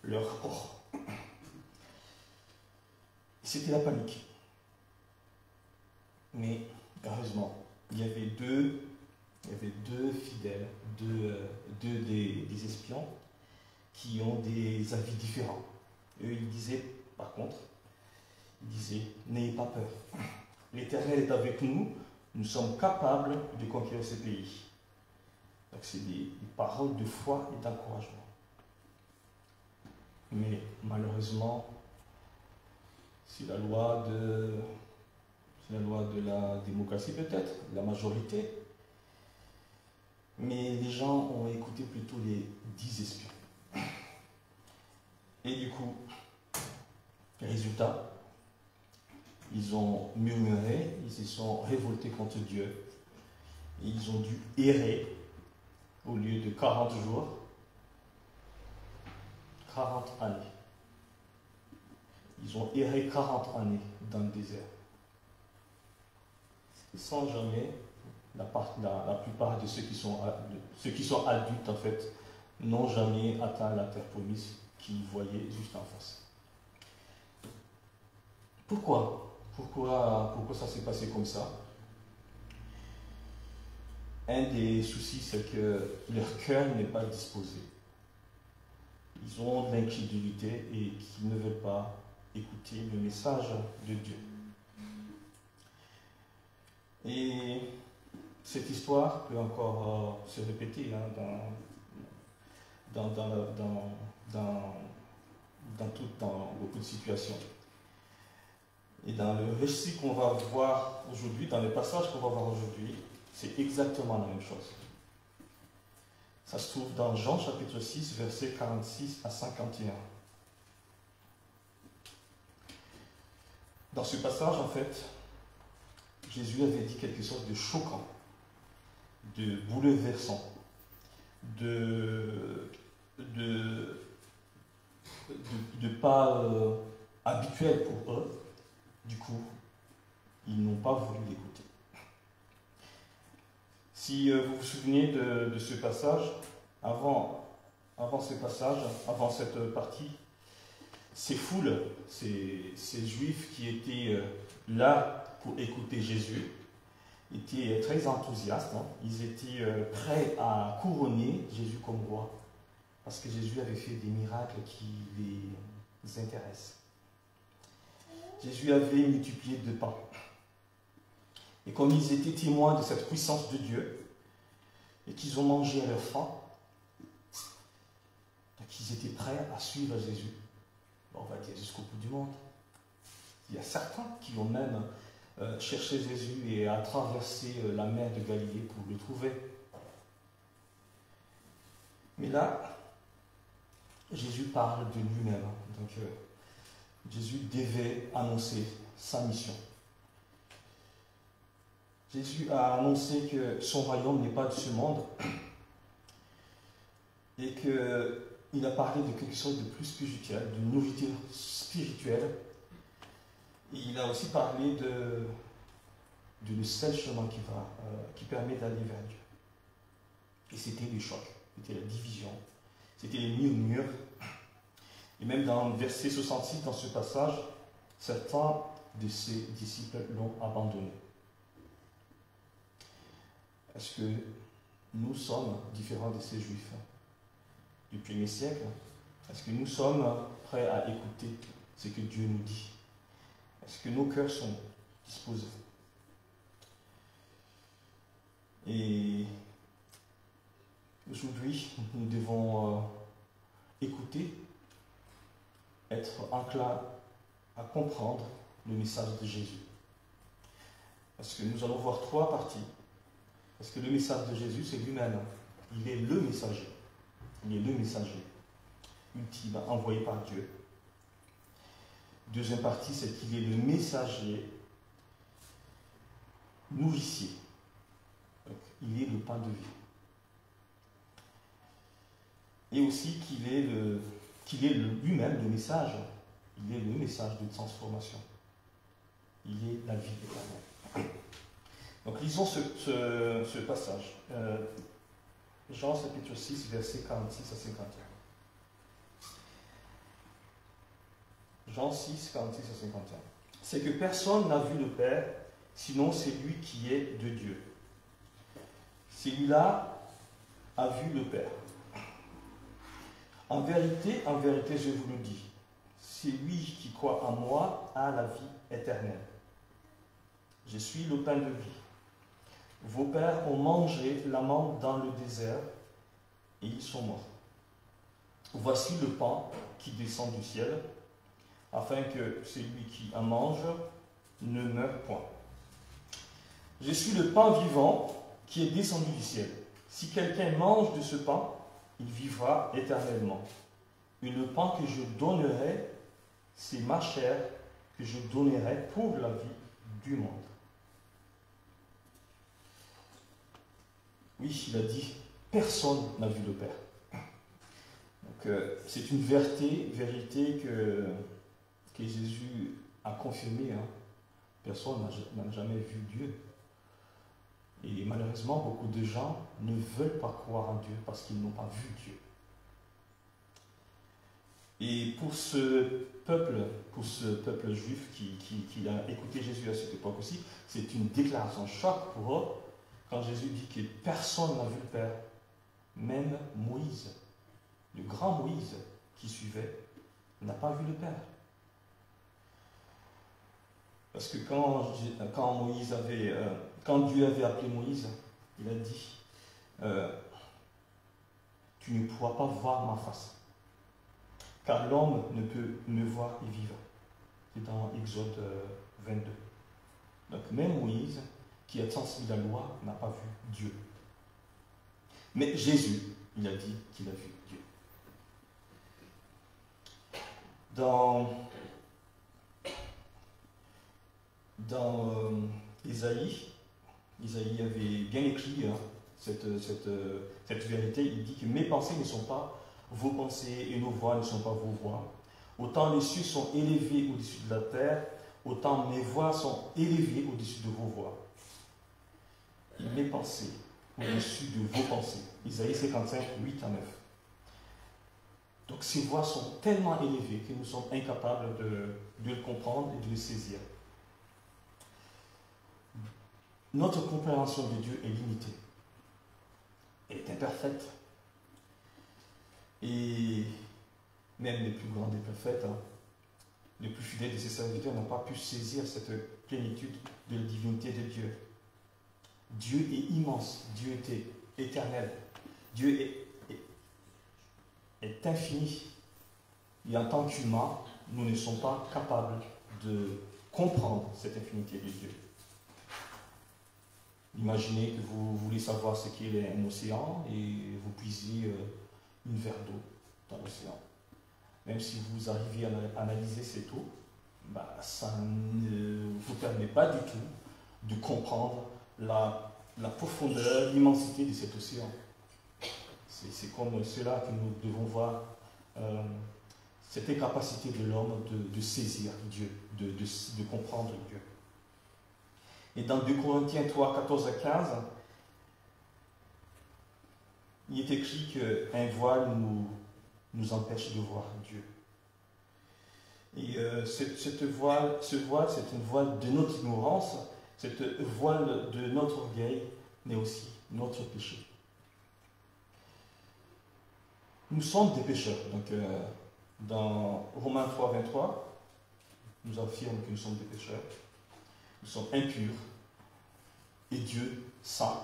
leur rapport. C'était la panique. Mais heureusement, il y avait deux fidèles, des espions qui ont des avis différents. Eux, ils disaient, par contre, n'ayez pas peur. L'Éternel est avec nous, nous sommes capables de conquérir ce pays. Donc c'est des paroles de foi et d'encouragement. Mais malheureusement, c'est la loi de la démocratie peut-être, la majorité. Mais les gens ont écouté plutôt les 10 espions. Et du coup, résultat, ils ont murmuré, ils se sont révoltés contre Dieu. Et ils ont dû errer au lieu de 40 jours, 40 années. Ils ont erré 40 années dans le désert. Sans jamais, la plupart de ceux qui sont adultes, en fait, n'ont jamais atteint la terre promise qu'ils voyaient juste en face. Pourquoi ça s'est passé comme ça? Un des soucis, c'est que leur cœur n'est pas disposé. Ils ont de l'incrédulité et qu'ils ne veulent pas écouter le message de Dieu. Et cette histoire peut encore se répéter dans beaucoup de situations. Et dans le récit qu'on va voir aujourd'hui, dans les passages qu'on va voir aujourd'hui, c'est exactement la même chose. Ça se trouve dans Jean chapitre 6, versets 46 à 51. Dans ce passage, en fait, Jésus avait dit quelque chose de choquant, de bouleversant, de pas habituel pour eux. Du coup, ils n'ont pas voulu l'écouter. Si vous vous souvenez de ce passage, avant cette partie, ces foules, ces juifs qui étaient là pour écouter Jésus, étaient très enthousiastes. Ils étaient prêts à couronner Jésus comme roi, parce que Jésus avait fait des miracles qui les intéressent. Jésus avait multiplié de pain. Et comme ils étaient témoins de cette puissance de Dieu, et qu'ils ont mangé à leur faim, donc ils étaient prêts à suivre Jésus, on va dire jusqu'au bout du monde. Il y a certains qui ont même cherché Jésus et à traverser la mer de Galilée pour le trouver. Mais là, Jésus parle de lui-même. Donc Jésus devait annoncer sa mission. Jésus a annoncé que son royaume n'est pas de ce monde et qu'il a parlé de quelque chose de plus spirituel, d'une nourriture spirituelle. Et il a aussi parlé de le seul chemin qui permet d'aller vers Dieu. Et c'était le choc, c'était la division, c'était les murmures. Et même dans le verset 66, dans ce passage, certains de ses disciples l'ont abandonné. Est-ce que nous sommes différents de ces Juifs du 1er siècle? Est-ce que nous sommes prêts à écouter ce que Dieu nous dit? Est-ce que nos cœurs sont disposés? Et aujourd'hui, nous devons écouter, être enclin à comprendre le message de Jésus. Parce que nous allons voir trois parties. Parce que le message de Jésus, c'est lui-même. Il est le messager. Il est le messager ultime, envoyé par Dieu. Deuxième partie, c'est qu'il est le messager nourricier. Donc, il est le pain de vie. Et aussi qu'il est lui-même le message. Il est le message de transformation. Il est la vie éternelle. Donc lisons ce passage. Jean chapitre 6, versets 46 à 51. Jean 6, 46 à 51. C'est que personne n'a vu le Père, sinon c'est lui qui est de Dieu. Celui-là a vu le Père. En vérité, je vous le dis, celui qui croit en moi a la vie éternelle. Je suis le pain de vie. Vos pères ont mangé la manne dans le désert et ils sont morts. Voici le pain qui descend du ciel, afin que celui qui en mange ne meure point. Je suis le pain vivant qui est descendu du ciel. Si quelqu'un mange de ce pain, il vivra éternellement. Et le pain que je donnerai, c'est ma chair que je donnerai pour la vie du monde. Oui, il a dit, personne n'a vu le Père. Donc, c'est une vérité que Jésus a confirmée. Hein. Personne n'a jamais vu Dieu. Et malheureusement, beaucoup de gens ne veulent pas croire en Dieu parce qu'ils n'ont pas vu Dieu. Et pour ce peuple juif qui a écouté Jésus à cette époque aussi, c'est une déclaration choc pour eux quand Jésus dit que personne n'a vu le Père, même Moïse, le grand Moïse qui suivait, n'a pas vu le Père. Parce que quand Dieu avait appelé Moïse, il a dit tu ne pourras pas voir ma face, car l'homme ne peut me voir et vivre. C'est dans Exode 22. Donc même Moïse, qui a transmis la loi, n'a pas vu Dieu. Mais Jésus, il a dit qu'il a vu Dieu. Dans Isaïe avait bien écrit cette vérité. Il dit que mes pensées ne sont pas vos pensées et nos voix ne sont pas vos voix. Autant les cieux sont élevés au-dessus de la terre, autant mes voix sont élevées au-dessus de vos voix. Et mes pensées au-dessus de vos pensées. Isaïe 55, 8 à 9. Donc ces voix sont tellement élevées que nous sommes incapables de le comprendre et de le saisir. Notre compréhension de Dieu est limitée. Elle est imparfaite. Et même les plus grands des prophètes, les plus fidèles de ses serviteurs n'ont pas pu saisir cette plénitude de la divinité de Dieu. Dieu est immense, Dieu est éternel, Dieu est infini. Et en tant qu'humains, nous ne sommes pas capables de comprendre cette infinité de Dieu. Imaginez que vous voulez savoir ce qu'est un océan et vous puisez une verre d'eau dans l'océan. Même si vous arrivez à analyser cette eau, ça ne vous permet pas du tout de comprendre la profondeur, l'immensité de cet océan. C'est comme cela que nous devons voir cette incapacité de l'homme de saisir Dieu, de comprendre Dieu. Et dans 2 Corinthiens 3, 14 à 15, il est écrit qu'un voile nous empêche de voir Dieu. Et ce voile, c'est une voile de notre ignorance, cette voile de notre orgueil, mais aussi notre péché. Nous sommes des pécheurs. Donc, dans Romains 3, 23, nous affirme que nous sommes des pécheurs. Nous sommes impurs. Et Dieu, saint,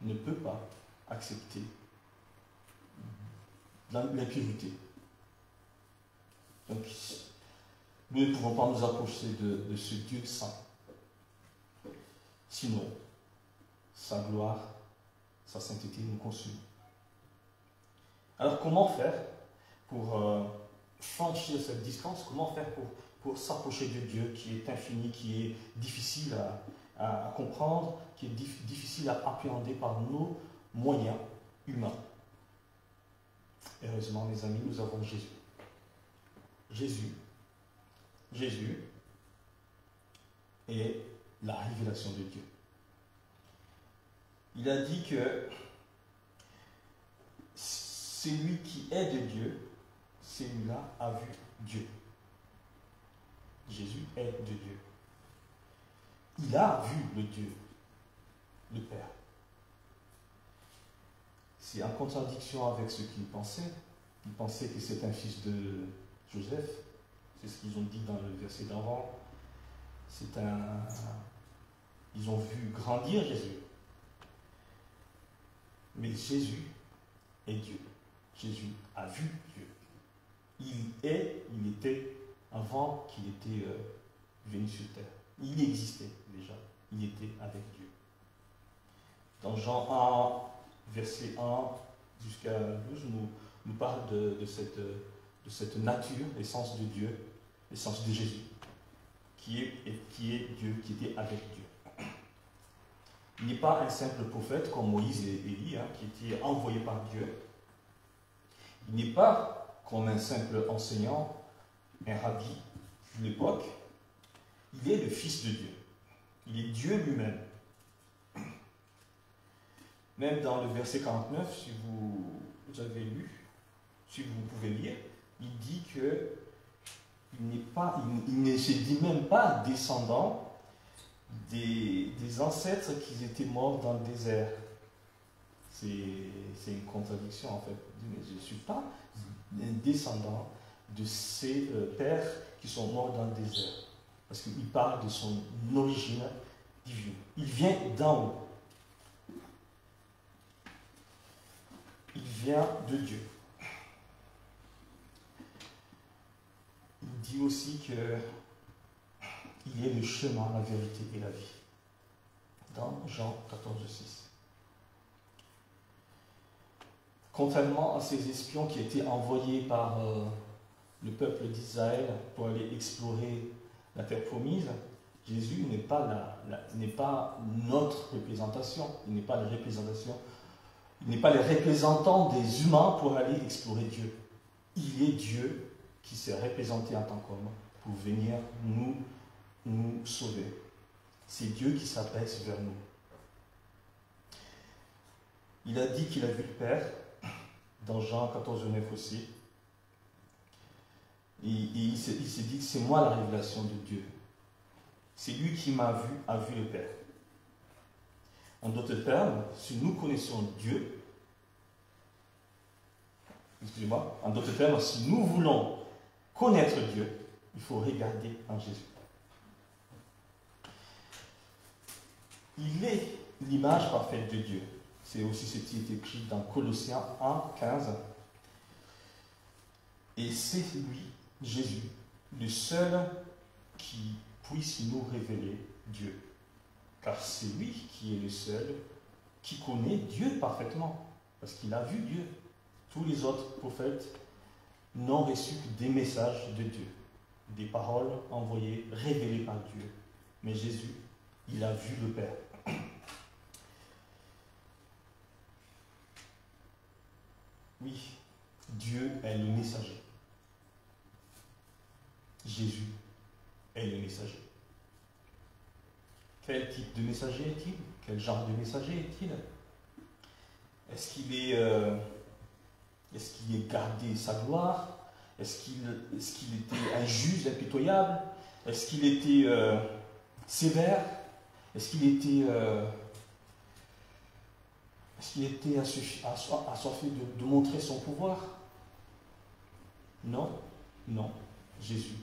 ne peut pas accepter l'impureté. Donc, nous ne pouvons pas nous approcher de ce Dieu saint. Sinon, sa gloire, sa sainteté nous consume. Alors, comment faire pour franchir cette distance? Comment faire pour s'approcher de Dieu qui est infini, qui est difficile à comprendre, qui est difficile à appréhender par nos moyens humains? Heureusement, mes amis, nous avons Jésus. Jésus est la révélation de Dieu. Il a dit que celui qui est de Dieu, celui-là a vu Dieu. Jésus est de Dieu. Il a vu le Dieu, le Père. C'est en contradiction avec ce qu'il pensait. Il pensait que c'est un fils de Joseph. C'est ce qu'ils ont dit dans le verset d'avant. Ils ont vu grandir Jésus. Mais Jésus est Dieu. Jésus a vu Dieu. Il était avant qu'il était venu sur terre. Il existait déjà. Il était avec Dieu. Dans Jean 1, verset 1 jusqu'à 12, nous parle de cette nature, l'essence de Dieu, l'essence de Jésus, qui est Dieu, qui était avec Dieu. Il n'est pas un simple prophète comme Moïse et Élie, qui était envoyé par Dieu. Il n'est pas comme un simple enseignant, un rabbi de l'époque. Il est le Fils de Dieu. Il est Dieu lui-même. Même dans le verset 49, si vous avez lu, si vous pouvez lire, il dit que il ne se dit même pas descendant des ancêtres qui étaient morts dans le désert. C'est une contradiction en fait. Mais je ne suis pas un descendant de ces pères qui sont morts dans le désert. Parce qu'il parle de son origine divine. Il vient d'en haut. Il vient de Dieu. Il dit aussi qu'il est le chemin, la vérité et la vie. Dans Jean 14,6. Contrairement à ces espions qui étaient envoyés par le peuple d'Israël pour aller explorer la terre promise, Jésus n'est pas notre représentation. Il n'est pas la représentation. Il n'est pas le représentant des humains pour aller explorer Dieu. Il est Dieu qui s'est représenté en tant qu'homme pour venir nous sauver. C'est Dieu qui s'abaisse vers nous. Il a dit qu'il a vu le Père, dans Jean 14,9 aussi. Et il s'est dit que c'est moi la révélation de Dieu. C'est lui qui m'a vu, a vu le Père. En d'autres termes, si nous connaissons Dieu, en d'autres termes, si nous voulons connaître Dieu, il faut regarder en Jésus. Il est l'image parfaite de Dieu. C'est aussi ce qui est écrit dans Colossiens 1, 15. Et c'est lui, Jésus, le seul qui puisse nous révéler Dieu. Car c'est lui qui est le seul qui connaît Dieu parfaitement. Parce qu'il a vu Dieu. Tous les autres prophètes n'ont reçu que des messages de Dieu. Des paroles envoyées, révélées par Dieu. Mais Jésus, il a vu le Père. Oui, Dieu est le messager. Jésus est le messager. Quel type de messager est-il? Quel genre de messager est-il? Est-ce qu'il est gardé sa gloire? Est-ce qu'il était un juge impitoyable? Est-ce qu'il était sévère? Est-ce qu'il était assoiffé de montrer son pouvoir? Non, non, Jésus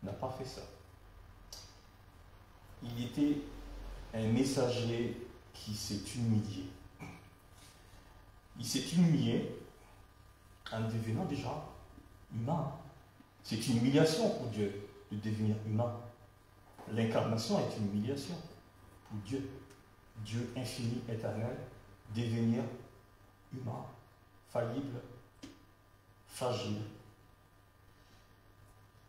n'a pas fait ça. Il était un messager qui s'est humilié. Il s'est humilié en devenant déjà humain. C'est une humiliation pour Dieu de devenir humain. L'incarnation est une humiliation pour Dieu. Dieu infini, éternel, devenir humain, faillible, fragile.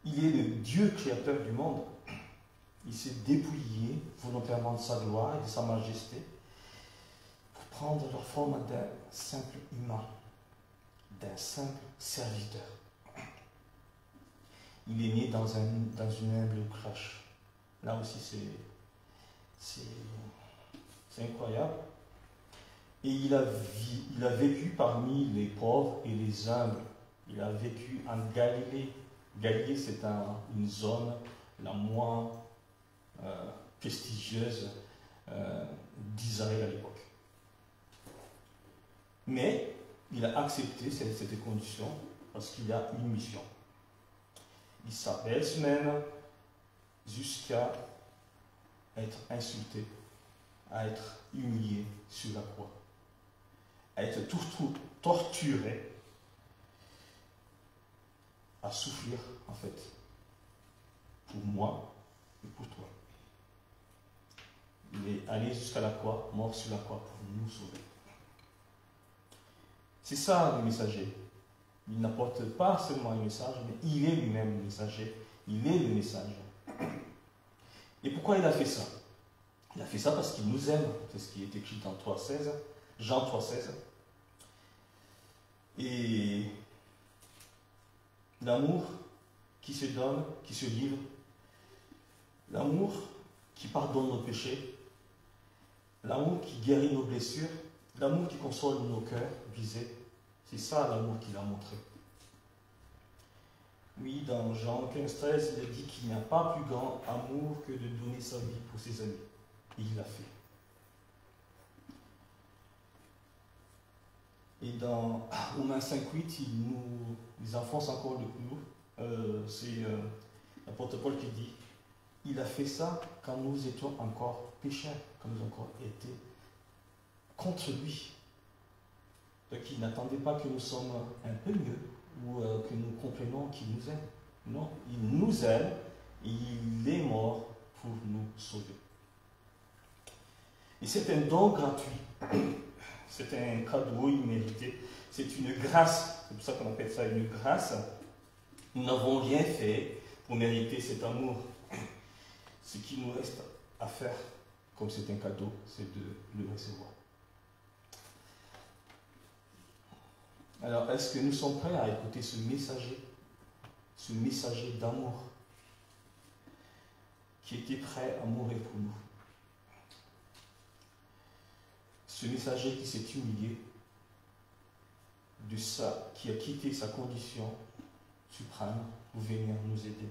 Il est le Dieu créateur du monde. Il s'est dépouillé volontairement de sa gloire et de sa majesté pour prendre la forme d'un simple humain, d'un simple serviteur. Il est né dans une humble crèche. Là aussi, c'est incroyable. Et il a vécu parmi les pauvres et les humbles. Il a vécu en Galilée. Galilée, c'est une zone la moins prestigieuse d'Israël à l'époque. Mais il a accepté cette condition parce qu'il a une mission. Il s'abaisse même jusqu'à être insulté, à être humilié sur la croix, à être torturé, à souffrir en fait, pour moi et pour toi. Il est allé jusqu'à la croix, mort sur la croix pour nous sauver. C'est ça le messager. Il n'apporte pas seulement un message, mais il est lui-même le messager. Il est le message. Et pourquoi il a fait ça? Il a fait ça parce qu'il nous aime. C'est ce qui est écrit dans Jean 3,16. Et l'amour qui se donne, qui se livre, l'amour qui pardonne nos péchés, l'amour qui guérit nos blessures, l'amour qui console nos cœurs brisés, c'est ça l'amour qu'il a montré. Oui, dans Jean 15,13, il a dit qu'il n'y a pas plus grand amour que de donner sa vie pour ses amis. Et il l'a fait. Et dans Romains 5,8, il enfonce encore le clou. C'est l'apôtre Paul qui dit, il a fait ça quand nous étions encore pécheurs, quand nous avons encore été contre lui. Donc il n'attendait pas que nous sommes un peu mieux ou que nous comprenions qu'il nous aime. Non, il nous aime et il est mort pour nous sauver. Et c'est un don gratuit. C'est un cadeau immérité. C'est une grâce. C'est pour ça qu'on appelle ça une grâce. Nous n'avons rien fait pour mériter cet amour. Ce qui nous reste à faire, comme c'est un cadeau, c'est de le recevoir. Alors, est-ce que nous sommes prêts à écouter ce messager d'amour, qui était prêt à mourir pour nous? Ce messager qui s'est humilié, qui a quitté sa condition suprême pour venir nous aider.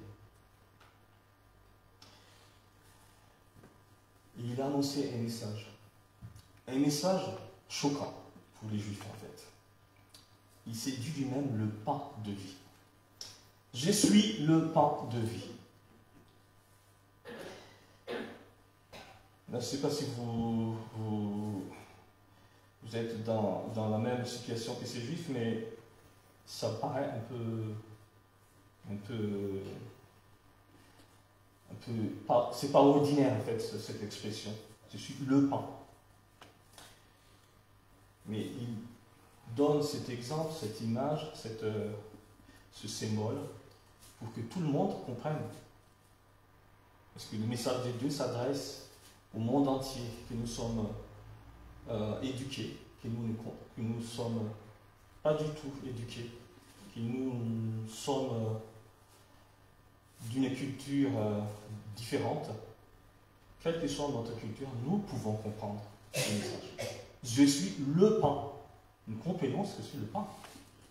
Et il a annoncé un message choquant pour les Juifs en fait. Il s'est dit lui-même le pain de vie. Je suis le pain de vie. Là, je ne sais pas si vous êtes dans la même situation que ces Juifs, mais ça paraît c'est pas ordinaire en fait cette expression. Je suis le pain. Mais il donne cet exemple, cette image, ce symbole, pour que tout le monde comprenne. Parce que le message de Dieu s'adresse au monde entier, que nous sommes éduqués, que nous ne sommes pas du tout éduqués, que nous sommes d'une culture différente. Quelle que soit notre culture, nous pouvons comprendre ce message. Je suis le pain. Nous comprenons ce que c'est le pain,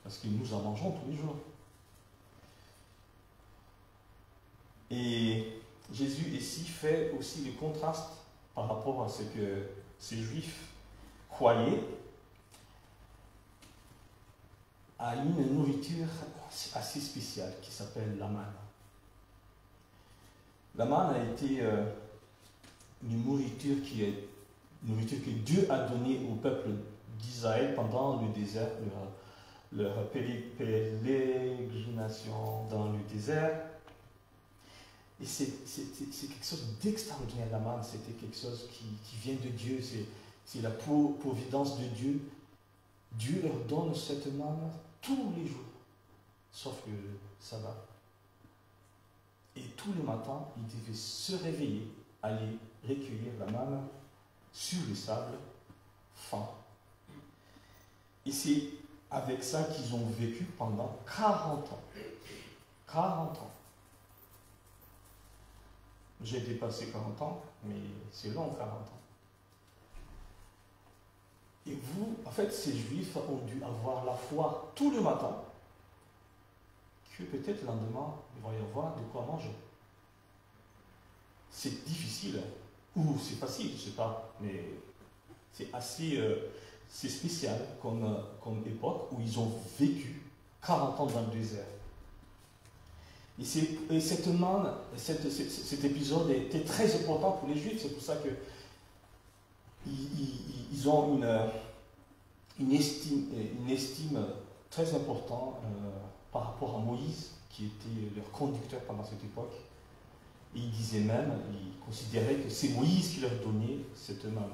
parce que nous en mangeons tous les jours. Et Jésus ici fait aussi le contraste par rapport à ce que ces Juifs croyaient à une nourriture assez spéciale qui s'appelle la manne. La manne a été une nourriture que Dieu a donnée au peuple d'Israël pendant le désert, leur pélégrination dans le désert. Et c'est quelque chose d'extraordinaire, la manne. C'était quelque chose qui vient de Dieu. C'est la providence de Dieu. Dieu leur donne cette manne tous les jours, sauf le sabbat. Et tous les matins, ils devaient se réveiller, aller recueillir la manne sur le sable, faim. Et c'est avec ça qu'ils ont vécu pendant 40 ans. 40 ans. J'ai dépassé 40 ans, mais c'est long, 40 ans. Et vous, en fait, ces Juifs ont dû avoir la foi tout le matin, que peut-être le lendemain, il va y avoir de quoi manger. C'est difficile, ou c'est facile, je ne sais pas, mais c'est assez c'est spécial comme époque où ils ont vécu 40 ans dans le désert. Et cet épisode était très important pour les Juifs, c'est pour ça que ils ont une estime très importante par rapport à Moïse, qui était leur conducteur pendant cette époque. Et ils disaient même, ils considéraient que c'est Moïse qui leur donnait cette manne.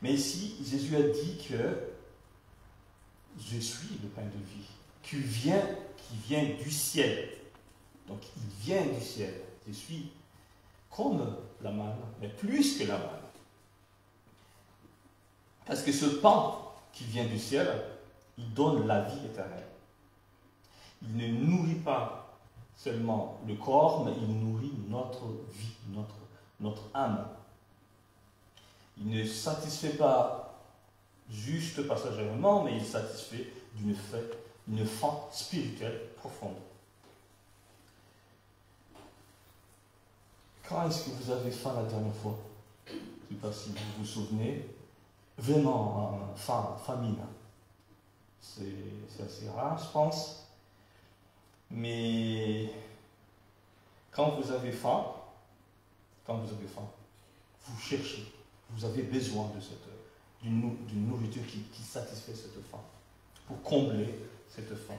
Mais ici, Jésus a dit que je suis le pain de vie, qui vient du ciel. Donc il vient du ciel. Je suis comme la manne, mais plus que la manne. Parce que ce pain qui vient du ciel, il donne la vie éternelle. Il ne nourrit pas seulement le corps, mais il nourrit notre vie, notre âme. Il ne satisfait pas juste passagèrement, mais il satisfait d'une faim spirituelle profonde. Quand est-ce que vous avez faim la dernière fois? Je ne sais pas si vous vous souvenez. Vraiment, famine. C'est assez rare, je pense. Mais quand vous avez faim, vous cherchez. Vous avez besoin d'une nourriture qui satisfait cette faim, pour combler cette faim.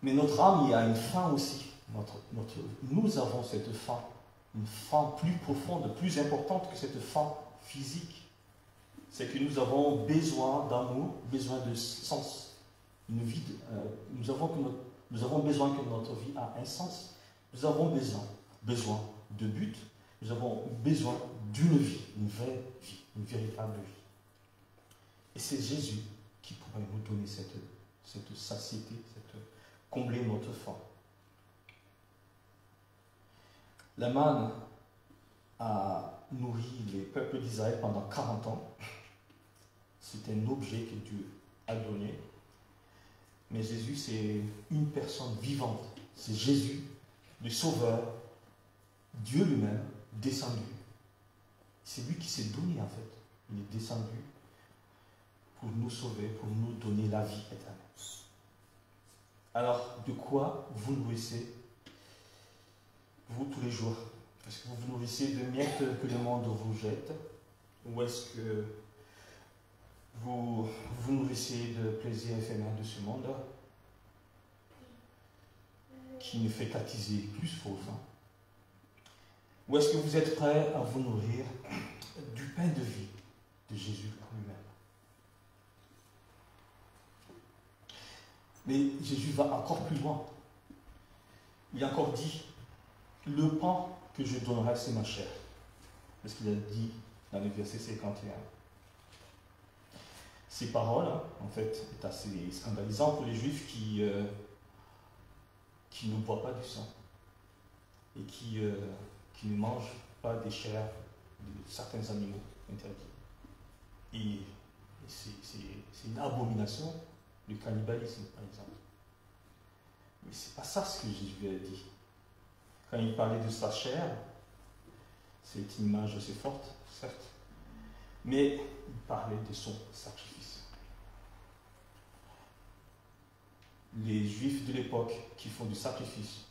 Mais notre âme, il y a une faim aussi. Nous avons cette faim, une faim plus profonde, plus importante que cette faim physique. C'est que nous avons besoin d'amour, besoin de sens. Une vie nous avons besoin que notre vie ait un sens. Nous avons besoin de but. Nous avons besoin d'une vie, une vraie vie, une véritable vie. Et c'est Jésus qui pourrait nous donner cette satiété, combler notre faim. La manne a nourri les peuples d'Israël pendant 40 ans. C'est un objet que Dieu a donné. Mais Jésus, c'est une personne vivante. C'est Jésus, le Sauveur, Dieu lui-même, descendu. C'est lui qui s'est donné en fait. Il est descendu pour nous sauver, pour nous donner la vie éternelle. Alors, de quoi vous nourrissez, vous, tous les jours? Est-ce que vous vous nourrissez de miettes que le monde vous jette? Ou est-ce que vous vous nourrissez de plaisirs éphémères de ce monde qui ne fait qu'attiser plus vos faim? Ou est-ce que vous êtes prêts à vous nourrir du pain de vie de Jésus lui-même? Mais Jésus va encore plus loin. Il a encore dit, le pain que je donnerai, c'est ma chair. C'est ce qu'il a dit dans le verset 51. Ces paroles, en fait, sont assez scandalisantes pour les Juifs qui ne boivent pas du sang et qui ne mangent pas des chairs de certains animaux interdits. Et c'est une abomination, le cannibalisme, par exemple. Mais ce n'est pas ça ce que Jésus a dit. Quand il parlait de sa chair, c'est une image assez forte, certes, mais il parlait de son sacrifice. Les Juifs de l'époque qui font du sacrifice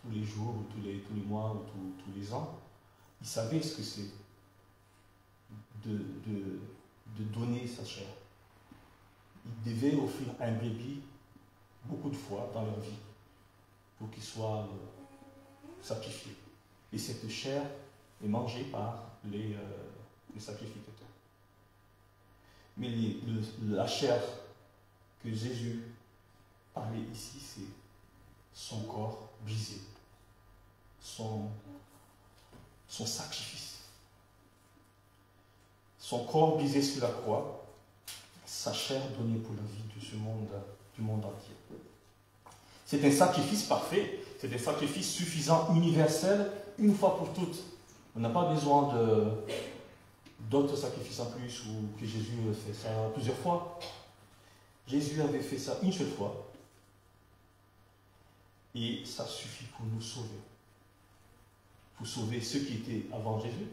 tous les jours, ou tous les mois, ou tous les ans, ils savaient ce que c'est de donner sa chair. ils devaient offrir un bébé beaucoup de fois dans leur vie pour qu'il soit sacrifié. Et cette chair est mangée par les sacrificateurs. Mais la chair que Jésus parlait ici, c'est son corps brisé, son sacrifice. Son corps brisé sur la croix, sa chair donnée pour la vie de ce monde, du monde entier. C'est un sacrifice parfait, c'est un sacrifice suffisant, universel, une fois pour toutes. On n'a pas besoin d'autres sacrifices en plus ou que Jésus ait fait ça plusieurs fois. Jésus avait fait ça une seule fois et ça suffit pour nous sauver. Pour sauver ceux qui étaient avant Jésus,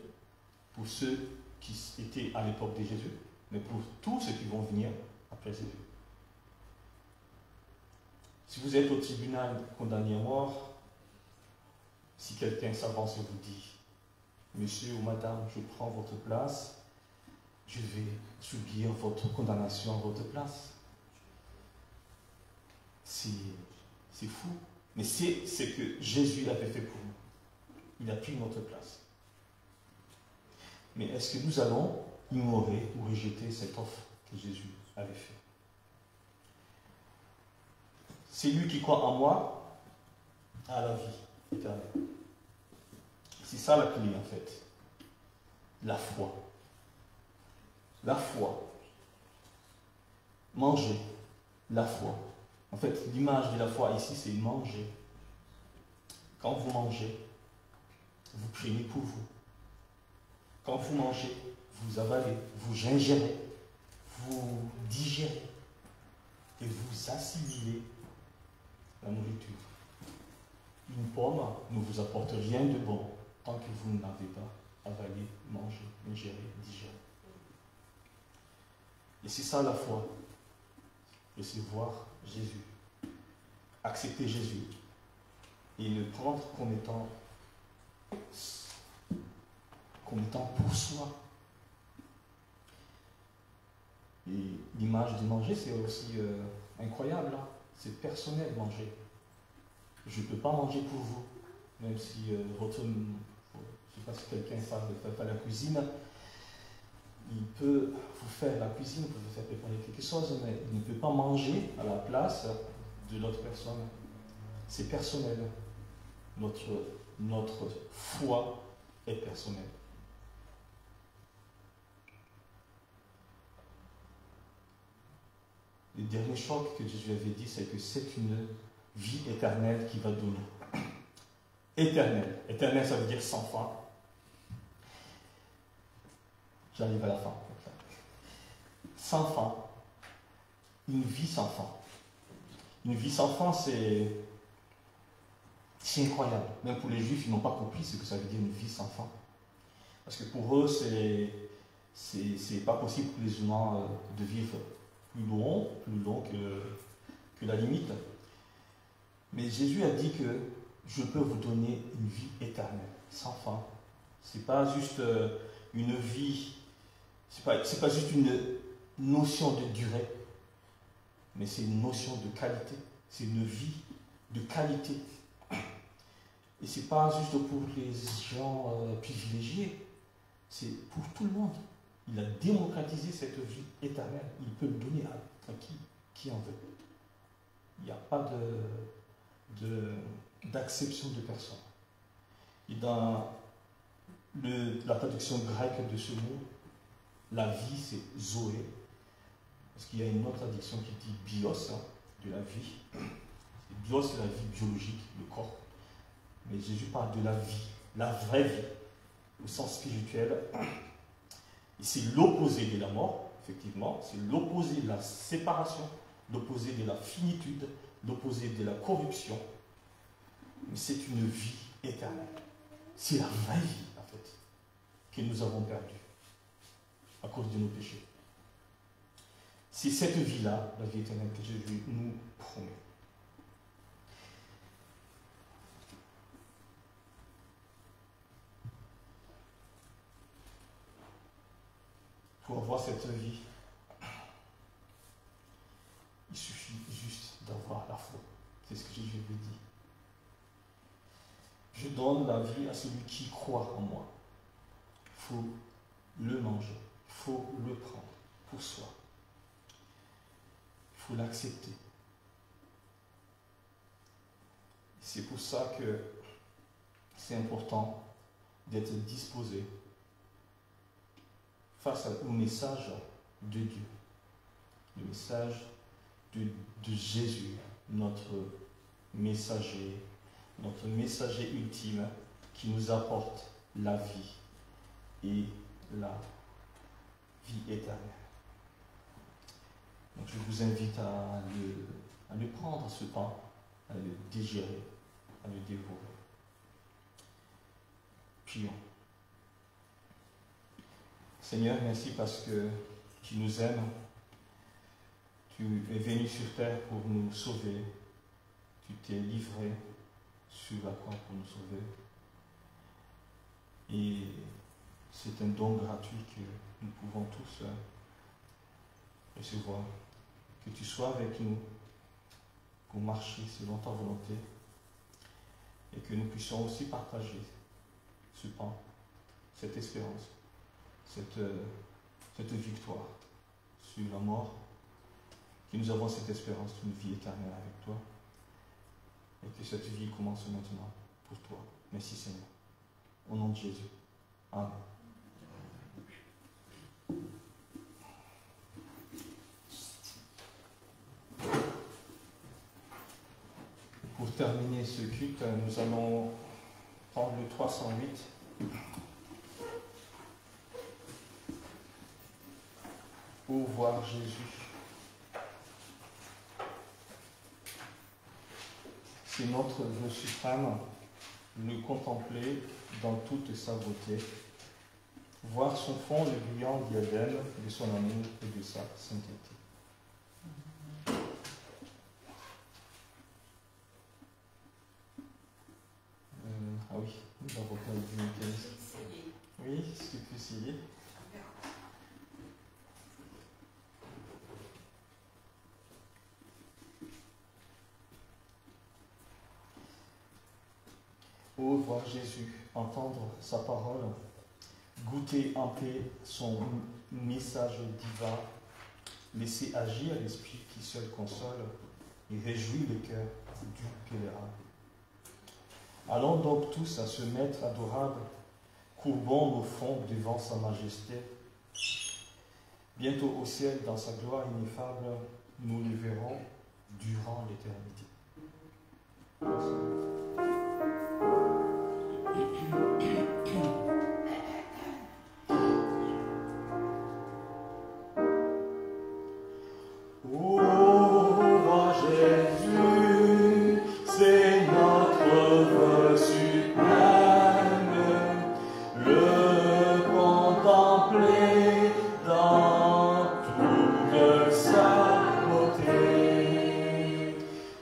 pour ceux qui étaient à l'époque de Jésus, mais pour tous ceux qui vont venir après Jésus. Si vous êtes au tribunal condamné à mort, si quelqu'un s'avance et vous dit « Monsieur ou Madame, je prends votre place, je vais subir votre condamnation à votre place. » C'est fou. Mais c'est ce que Jésus avait fait pour nous. Il a pris notre place. Mais est-ce que nous allons ignorer ou rejeter cette offre que Jésus avait faite? C'est lui qui croit en moi à la vie éternelle. C'est ça la clé en fait. La foi. La foi. Manger. La foi. En fait, l'image de la foi ici, c'est manger. Quand vous mangez, vous priez pour vous. Quand vous mangez, vous avalez, vous ingérez, vous digérez et vous assimilez la nourriture. Une pomme ne vous apporte rien de bon tant que vous n'avez pas avalé, mangé, ingéré, digéré. Et c'est ça la foi. Recevoir Jésus. Accepter Jésus. Et le prendre comme étant pour soi. Et l'image de manger, c'est aussi incroyable. Hein? C'est personnel manger. Je ne peux pas manger pour vous. Même si votre... Je ne sais pas si quelqu'un fait la cuisine. Il peut vous faire la cuisine, il peut vous faire préparer quelque chose, mais il ne peut pas manger à la place de l'autre personne. C'est personnel. Notre foi est personnelle. Le dernier choc que Jésus avait dit, c'est que c'est une vie éternelle qui va donner. Éternelle. Éternelle, ça veut dire sans fin. J'arrive à la fin. Sans fin. Une vie sans fin. Une vie sans fin, c'est incroyable. Même pour les Juifs, ils n'ont pas compris ce que ça veut dire une vie sans fin. Parce que pour eux, c'est pas possible pour les humains de vivre plus long que la limite. Mais Jésus a dit que je peux vous donner une vie éternelle, sans fin. C'est pas juste une vie, c'est pas juste une notion de durée, mais c'est une notion de qualité. C'est une vie de qualité. Et c'est pas juste pour les gens privilégiés, c'est pour tout le monde. Il a démocratisé cette vie éternelle. Il peut le donner à qui en veut. Il n'y a pas d'acception de personne. Et dans la traduction grecque de ce mot, la vie c'est zoé. Parce qu'il y a une autre traduction qui dit bios, de la vie. Bios c'est la vie biologique, le corps. Mais Jésus parle de la vie, la vraie vie, au sens spirituel. Et c'est l'opposé de la mort, effectivement. C'est l'opposé de la séparation, l'opposé de la finitude, l'opposé de la corruption. Mais c'est une vie éternelle. C'est la vraie vie, en fait, que nous avons perdue à cause de nos péchés. C'est cette vie-là, la vie éternelle, que Jésus nous promet. Pour avoir cette vie, C'est ce que Jésus lui dit. Je donne la vie à celui qui croit en moi. Il faut le manger, il faut le prendre pour soi. Il faut l'accepter. C'est pour ça que c'est important d'être disposé face au message de Dieu, le message de Jésus, notre messager ultime qui nous apporte la vie et la vie éternelle. Donc je vous invite à le prendre, ce pain, à le digérer, à le dévorer. Prions. Seigneur, merci parce que tu nous aimes. Tu es venu sur terre pour nous sauver. Tu t'es livré sur la croix pour nous sauver. Et c'est un don gratuit que nous pouvons tous recevoir. Que tu sois avec nous pour marcher selon ta volonté et que nous puissions aussi partager ce pain, cette espérance, cette victoire sur la mort, que nous avons cette espérance d'une vie éternelle avec toi et que cette vie commence maintenant pour toi. Merci Seigneur. Au nom de Jésus. Amen. Pour terminer ce culte, nous allons prendre le 308 pour voir Jésus. C'est notre vœu suprême, le contempler dans toute sa beauté, voir son front le brillant diadème de son amour et de sa sainteté. Ah oui, nous avons perdu une pièce. Oui, est-ce que tu peux essayer? Oh, voir Jésus, entendre sa parole, goûter en paix son message divin, laisser agir l'esprit qui seul console et réjouit le cœur du pèlerin. Allons donc tous à ce maître adorable, courbons nos fronts devant sa majesté. Bientôt au ciel, dans sa gloire ineffable, nous le verrons durant l'éternité.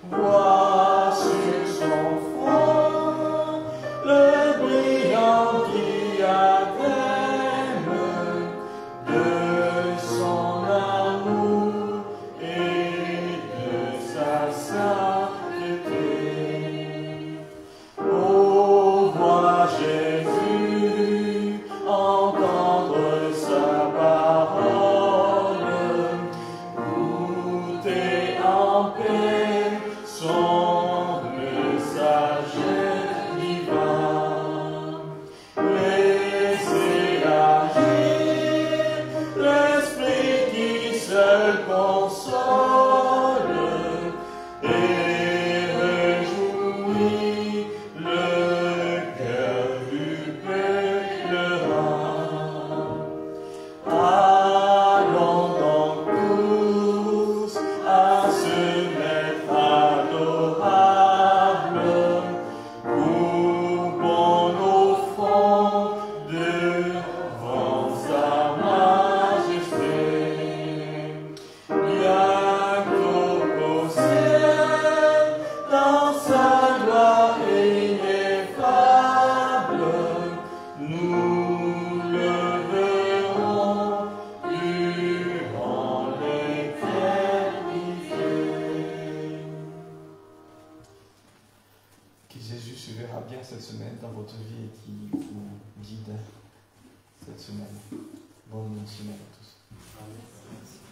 Vois sur son ira bien cette semaine dans votre vie et qui vous guide cette semaine. Bonne semaine à tous. Amen.